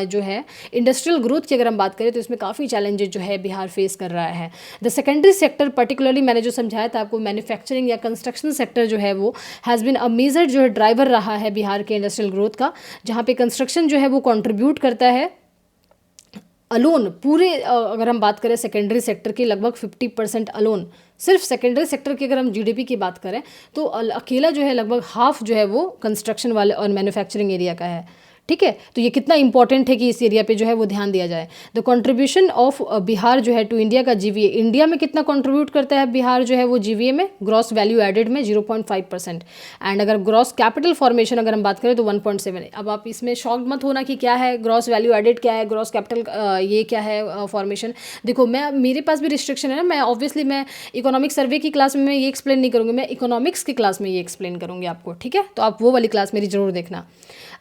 जो है इंडस्ट्रियल ग्रोथ की अगर हम बात करें तो इसमें काफ़ी चैलेंजेस जो है बिहार फेस कर रहा है। द सेकेंडरी सेक्टर पर्टिकुलरली मैंने जो समझाया था आपको, मैन्युफैक्चरिंग या कंस्ट्रक्शन सेक्टर जो है वो हैज़ बिन अ मेजर जो है ड्राइवर रहा है बिहार के इंडस्ट्रियल ग्रोथ का, जहाँ पे कंस्ट्रक्शन जो है वो कंट्रीब्यूट करता है अलोन पूरे अगर हम बात करें सेकेंडरी सेक्टर की लगभग 50% अलोन, सिर्फ सेकेंडरी सेक्टर की अगर हम जीडीपी की बात करें तो अकेला जो है लगभग हाफ जो है वो कंस्ट्रक्शन वाले और मैन्युफैक्चरिंग एरिया का है, ठीक है। तो ये कितना इंपॉर्टेंट है कि इस एरिया पे जो है वो ध्यान दिया जाए। द कंट्रीब्यूशन ऑफ बिहार जो है टू इंडिया का जीवीए, इंडिया में कितना कंट्रीब्यूट करता है बिहार जो है वो जीवीए में, ग्रॉस वैल्यू एडेड में 0.5%, एंड अगर ग्रॉस कैपिटल फॉर्मेशन अगर हम बात करें तो 1.7। अब आप इसमें शॉक्ड मत होना कि क्या है ग्रॉस वैल्यू एडेड, क्या है ग्रॉस कैपिटल, ये क्या है फॉर्मेशन। देखो मैं मेरे पास भी रिस्ट्रिक्शन है ना, मैं ऑब्वियसली मैं इकोनॉमिक सर्वे की क्लास में मैं ये एक्सप्लेन नहीं करूँगी, मैं इकोनॉमिक्स की क्लास में ये एक्सप्लेन करूँगी आपको, ठीक है। तो आप वो वाली क्लास मेरी जरूर देखना।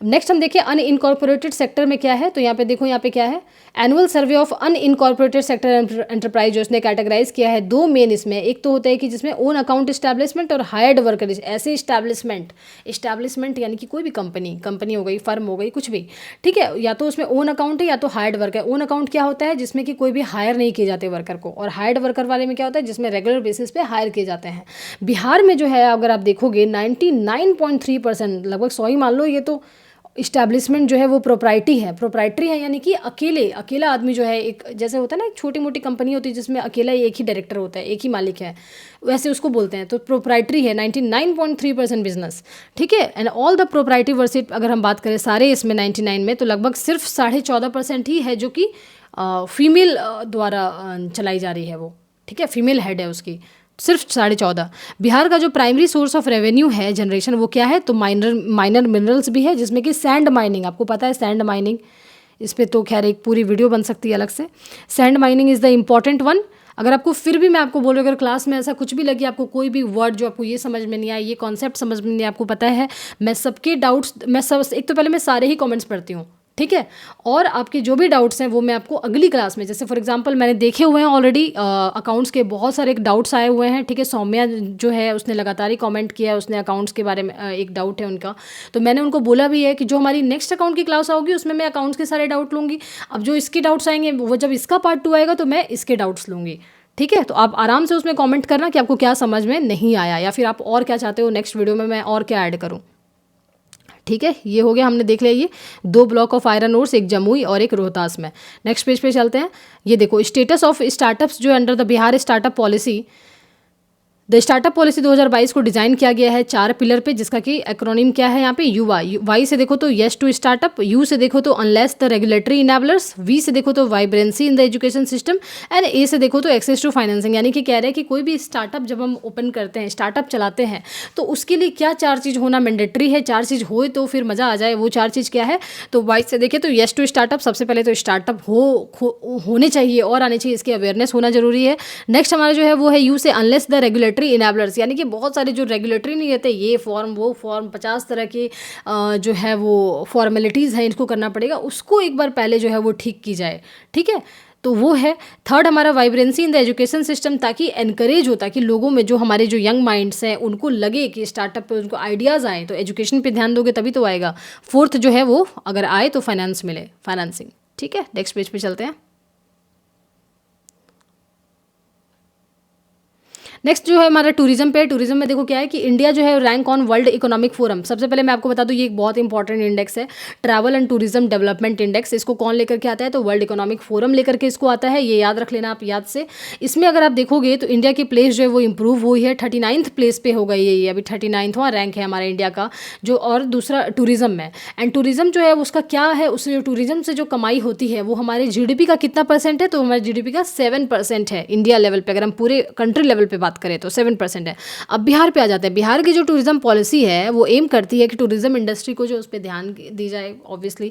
नेक्स्ट हम देखिए अनइनकॉर्पोरेटेड सेक्टर में क्या है, तो यहाँ पे देखो यहाँ पे क्या है, annual survey of unincorporated sector enterprise जो उसने कैटेगराइज किया है दो मेन इसमें, एक तो होता है कि जिसमें ओन अकाउंट इस्टेब्लिशमेंट और हायर्ड वर्कर, ऐसे इस्टेब्लिशमेंट यानी कि कोई भी कंपनी हो गई, फर्म हो गई, कुछ भी, ठीक है, या तो उसमें ओन अकाउंट है या तो हायर्ड वर्कर। ओन अकाउंट क्या होता है, जिसमें कि कोई भी हायर नहीं किए जाते वर्कर को, और हायर्ड वर्कर वाले में क्या होता है, जिसमें रेगुलर बेसिस पे हायर किए जाते हैं। बिहार में जो है अगर आप देखोगे 99.3% लगभग 100 ही मान लो, ये तो इस्टेब्लिशमेंट जो है वो प्रोप्राइटरी है यानी कि अकेला आदमी जो है, एक जैसे होता है ना एक छोटी मोटी कंपनी होती है जिसमें अकेला एक ही डायरेक्टर होता है, एक ही मालिक है, वैसे उसको बोलते हैं, तो प्रोप्राइटरी है 99.3% बिजनेस, ठीक है। एंड ऑल द प्रोप्राइटरी वर्सिट अगर हम बात करें सारे इसमें 99 में, तो लगभग सिर्फ 14.5% ही है जो कि फीमेल द्वारा चलाई जा रही है वो, ठीक है, फीमेल हेड है उसकी, सिर्फ 14.5। बिहार का जो प्राइमरी सोर्स ऑफ रेवेन्यू है जनरेशन वो क्या है, तो माइनर मिनरल्स भी है, जिसमें कि सैंड माइनिंग, आपको पता है सैंड माइनिंग, इस पर तो खैर एक पूरी वीडियो बन सकती है अलग से। Sand mining is the important one. अगर आपको फिर भी मैं आपको बोलूँ अगर क्लास में ऐसा कुछ भी लगे, आपको कोई भी वर्ड जो आपको ये समझ में नहीं आया, ये कॉन्सेप्ट समझ में नहीं आपको पता है, मैं सबके डाउट्स एक तो पहले मैं सारे ही कॉमेंट्स पढ़ती हूँ, ठीक है, और आपके जो भी डाउट्स हैं वो मैं आपको अगली क्लास में, जैसे फॉर एग्जांपल मैंने देखे हुए हैं ऑलरेडी अकाउंट्स के बहुत सारे डाउट्स आए हुए हैं, ठीक है। सौम्या जो है उसने लगातार ही कमेंट किया है, उसने अकाउंट्स के बारे में एक डाउट है उनका, तो मैंने उनको बोला भी है कि जो हमारी नेक्स्ट अकाउंट की क्लास होगी उसमें मैं अकाउंट्स के सारे डाउट लूँगी। अब जो इसके डाउट्स आएंगे वो जब इसका पार्ट 2 आएगा तो मैं इसके डाउट्स लूँगी, ठीक है। तो आप आराम से उसमें कॉमेंट करना कि आपको क्या समझ में नहीं आया, या फिर आप और क्या चाहते हो नेक्स्ट वीडियो में मैं और क्या ऐड करूँ, ठीक है। ये हो गया, हमने देख लिया ये 2 ब्लॉक ऑफ आयरन ओर्स, एक जमुई और एक रोहतास में। नेक्स्ट पेज पे चलते हैं। ये देखो स्टेटस ऑफ स्टार्टअप्स जो under the Bihar startup policy, the startup policy 2022 को डिज़ाइन किया गया है 4 पिलर पे, जिसका कि एक्रोनिम क्या है यहाँ पे युवा। वाई से देखो तो यस टू स्टार्टअप, यू से देखो तो unless the regulatory enablers, V से देखो तो vibrancy in the education system, and A से देखो तो एक्सेस टू फाइनेंसिंग। यानी कि कह रहे हैं कि कोई भी स्टार्टअप जब हम ओपन करते हैं, स्टार्टअप चलाते हैं, तो उसके लिए क्या 4 चीज़ होना मैंडेटरी है, 4 चीज़ होए तो फिर मज़ा आ जाए। वो 4 चीज़ क्या है? तो वाई से देखें तो यस टू स्टार्टअप, सबसे पहले तो स्टार्टअप होने चाहिए और आने चाहिए, इसकी अवेयरनेस होना जरूरी है। नेक्स्ट हमारा जो है वो है यू से अनलेस द रेगुलेटरी इनेबलर्स, यानी कि बहुत सारे जो रेगुलेटरी नहीं रहते, ये फॉर्म वो फॉर्म 50 तरह के जो है वो फॉर्मेलिटीज़ हैं, इनको करना पड़ेगा, उसको एक बार पहले जो है वो ठीक की जाए। ठीक है, तो वो है। थर्ड हमारा vibrancy in the education system, ताकि एनकरेज हो, ताकि लोगों में जो हमारे जो यंग माइंड्स हैं उनको लगे कि स्टार्टअप पे उनको आइडियाज़ आए, तो एजुकेशन पे ध्यान दोगे तभी तो आएगा। फोर्थ जो है वो अगर आए तो फाइनेंस मिले, फाइनेंसिंग। ठीक है, नेक्स्ट पेज पे चलते हैं। नेक्स्ट जो है हमारा टूरिज्म पे। टूरिज्म में देखो क्या है कि इंडिया जो है rank on world economic forum. सबसे पहले मैं आपको बता दूं, ये एक बहुत इंपॉर्टेंट इंडेक्स है, travel and tourism development index. इसको कौन लेकर के आता है? तो वर्ल्ड इकोनॉमिक फोरम लेकर के इसको आता है, ये याद रख लेना आप याद से। इसमें अगर आप देखोगे तो इंडिया की प्लेस जो है वो इंप्रूव हुई है, 39th प्लेस पे हो गई है ये, अभी 39वां रैंक है हमारा इंडिया का जो। और दूसरा टूरिज्म में, एंड टूरिज्म जो है उसका क्या है, उससे टूरिज्म से जो कमाई होती है वो हमारे जीडीपी का कितना परसेंट है? तो हमारे जीडीपी का 7% है इंडिया लेवल पे। अगर हम पूरे कंट्री लेवल पे बात करें तो 7% है। अब बिहार पे आ जाते हैं। बिहार की जो टूरिज्म पॉलिसी है वो एम करती है कि टूरिज्म इंडस्ट्री को जो उस पर ध्यान दी जाए ऑब्वियसली,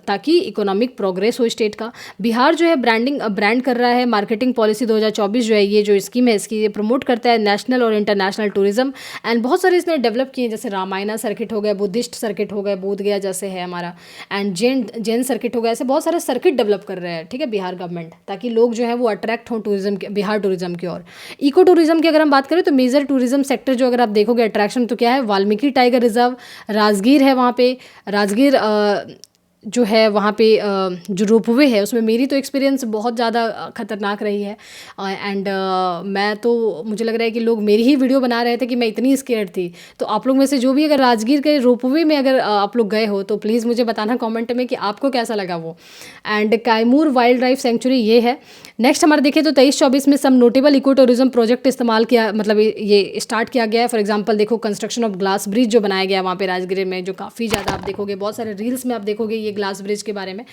ताकि इकोनॉमिक प्रोग्रेस हो स्टेट का। बिहार जो है ब्रांड कर रहा है। मार्केटिंग पॉलिसी 2024 जो है ये जो स्कीम है इसकी, ये प्रमोट करता है नेशनल और इंटरनेशनल टूरिज्म। एंड बहुत सारे इसने डेवलप किए, जैसे रामायणा सर्किट हो गया, बुद्धिस्ट सर्किट हो गया, बोध गया जैसे है हमारा, एंड जैन सर्किट हो गया। ऐसे बहुत सारे सर्किट डेवलप कर रहे हैं, ठीक है, बिहार गवर्नमेंट, ताकि लोग जो है वो अट्रैक्ट हों टूरिज्म के, बिहार टूरिज्म की ओर। इको टूरिज्म की अगर हम बात करें तो मेजर टूरिज्म सेक्टर जो अगर आप देखोगे अट्रैक्शन तो क्या है? वाल्मीकि टाइगर रिजर्व, राजगीर है वहाँ पे। राजगीर जो है वहाँ पे जो रोपवे है उसमें मेरी तो एक्सपीरियंस बहुत ज़्यादा ख़तरनाक रही है। एंड मैं तो, मुझे लग रहा है कि लोग मेरी ही वीडियो बना रहे थे कि मैं इतनी स्केर्ड थी। तो आप लोग में से जो भी अगर राजगीर के रोपवे में अगर आप लोग गए हो तो प्लीज़ मुझे बताना कमेंट में कि आपको कैसा लगा वो। And Kaimur wild life sanctuary ये है। नेक्स्ट हमारे देखें तो 23-24 में सम नोटेबल इको टूरिज्म प्रोजेक्ट इस्तेमाल किया, मतलब ये स्टार्ट किया गया है। फॉर एग्जांपल देखो कंस्ट्रक्शन ऑफ ग्लास ब्रिज जो बनाया गया वहाँ पे राजगीर में, जो काफ़ी ज़्यादा आप देखोगे, बहुत सारे रील्स में आप देखोगे ये ग्लास ब्रिज के बारे में।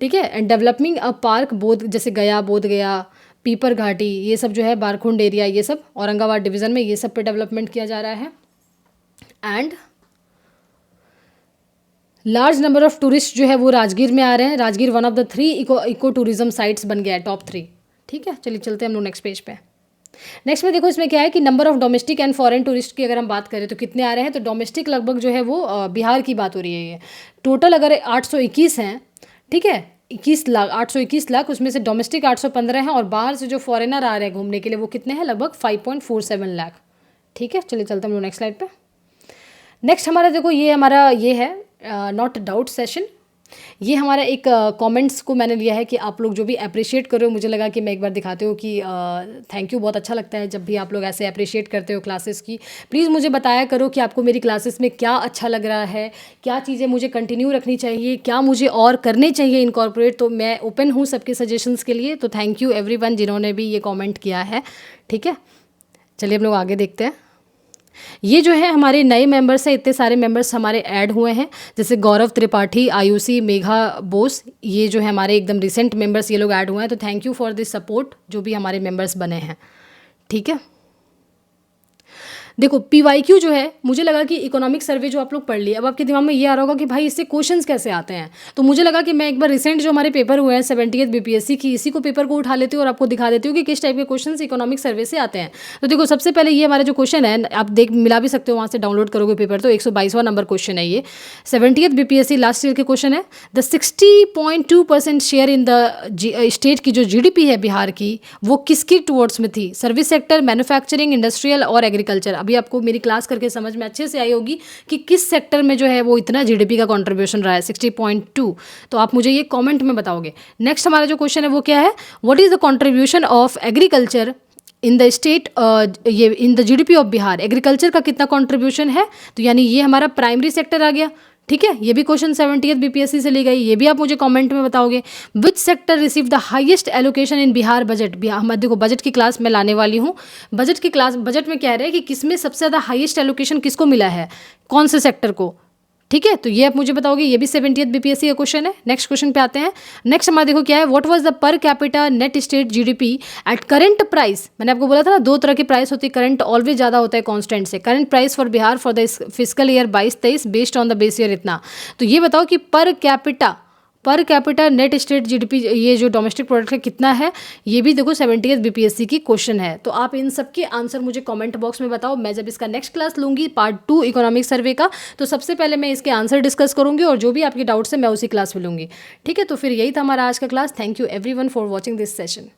ठीक है, एंड डेवलपिंग अ पार्क बोध, जैसे गया, बोध गया, पीपर घाटी, ये सब जो है बारखुंड एरिया, ये सब औरंगाबाद डिवीज़न में, ये सब पे डेवलपमेंट किया जा रहा है। And large number of tourist जो है वो राजगीर में आ रहे हैं। Rajgir one of the 3 eco tourism sites बन गया है, टॉप 3। ठीक है, चलिए चलते हैं हम लोग नेक्स्ट पेज पे। नेक्स्ट में देखो इसमें क्या है कि number of domestic and foreign tourist की अगर हम बात करें तो कितने आ रहे हैं? तो डोमेस्टिक लगभग जो है वो बिहार की बात हो रही है ये, टोटल अगर 821 हैं, ठीक है, 821 लाख, उसमें से डोमेस्टिक 815 हैं, और बाहर से जो फॉरेनर आ रहे हैं घूमने के लिए वो कितने हैं? लगभग 5.47 लाख। ठीक है, चलिए चलते हैं हम लोग नेक्स्ट स्लाइड पे। नेक्स्ट हमारा देखो ये हमारा ये है नॉट डाउट सेशन। ये हमारा एक कमेंट्स को मैंने लिया है कि आप लोग जो भी अप्रिशिएट कर रहे हो, मुझे लगा कि मैं एक बार दिखाते हो कि थैंक यू, बहुत अच्छा लगता है जब भी आप लोग ऐसे अप्रिशिएट करते हो क्लासेस की। प्लीज़ मुझे बताया करो कि आपको मेरी क्लासेस में क्या अच्छा लग रहा है, क्या चीज़ें मुझे कंटिन्यू रखनी चाहिए, क्या मुझे और करने चाहिए इनकॉर्पोरेट। तो मैं ओपन हूँ सबके सजेशंस के लिए। तो थैंक यू एवरीवन जिन्होंने भी ये कॉमेंट किया है। ठीक है, चलिए हम लोग आगे देखते हैं। ये जो है हमारे नए मेंबर्स हैं, इतने सारे मेंबर्स हमारे ऐड हुए हैं, जैसे गौरव त्रिपाठी, आयुषी, मेघा बोस, ये जो है हमारे एकदम रिसेंट मेंबर्स, ये लोग ऐड हुए हैं। तो thank you for this support जो भी हमारे मेंबर्स बने हैं। ठीक है, देखो PYQ जो है, मुझे लगा कि इकोनॉमिक सर्वे जो आप लोग पढ़ लिए, अब आपके दिमाग में ये आ रहा होगा कि भाई इससे क्वेश्चंस कैसे आते हैं। तो मुझे लगा कि मैं एक बार रिसेंट जो हमारे पेपर हुए हैं 70th BPSC की, इसी को पेपर को उठा लेती हूँ और आपको दिखा देती हूँ कि किस टाइप के क्वेश्चन इकोनॉमिक सर्वे से आते हैं। तो देखो सबसे पहले ये हमारा जो क्वेश्चन है, आप मिला भी सकते हो, वहाँ से डाउनलोड करोगे पेपर, तो 122वां नंबर क्वेश्चन है ये, 70th BPSC लास्ट ईयर के क्वेश्चन है। The 60.2% share in the state की जो GDP है बिहार की, वो किसकी टुवर्ड्स में थी? सर्विस सेक्टर, मैन्युफैक्चरिंग, इंडस्ट्रियल और एग्रीकल्चर। अभी आपको मेरी क्लास करके समझ में अच्छे से आई होगी कि किस सेक्टर में जो है वो इतना GDP का कंट्रीब्यूशन रहा है, 60.2। तो आप मुझे ये कमेंट में बताओगे। नेक्स्ट हमारा जो क्वेश्चन है वो क्या है? What is the contribution of agriculture in the state, ये in the GDP of Bihar, agriculture का कितना कंट्रीब्यूशन है? तो यानी ये हमारा प्राइमरी सेक्टर आ गया। ठीक है, ये भी क्वेश्चन 70th बीपीएससी से ली गई, ये भी आप मुझे कमेंट में बताओगे। Which sector receive the highest allocation in Bihar budget. Bihar मैं देखो बजट की क्लास में लाने वाली हूँ। बजट की क्लास, बजट में कह रहे हैं कि किसमें सबसे ज़्यादा हाईएस्ट एलोकेशन किसको मिला है, कौन से सेक्टर को। ठीक है, तो ये आप मुझे बताओगे, ये भी 70th बीपीएससी का क्वेश्चन है। नेक्स्ट क्वेश्चन पे आते हैं। नेक्स्ट हमारा देखो क्या है, what was the per capita net state GDP at current price. मैंने आपको बोला था ना, दो तरह की प्राइस होती है, करंट ऑलवेज ज़्यादा होता है कांस्टेंट से। Current price for Bihar for the physical year 22-23 based on the base year इतना। तो ये बताओ कि per capita net state GDP, ये जो डोमेस्टिक प्रोडक्ट है कितना है। ये भी देखो 70th बीपीएससी की क्वेश्चन है। तो आप इन सब के आंसर मुझे कमेंट बॉक्स में बताओ। मैं जब इसका नेक्स्ट क्लास लूँगी पार्ट 2 इकोनॉमिक सर्वे का, तो सबसे पहले मैं इसके आंसर डिस्कस करूँगी और जो भी आपके डाउट्स है मैं उसी क्लास में लूँगी। ठीक है, तो फिर यही था हमारा आज का class. Thank you everyone for watching this session.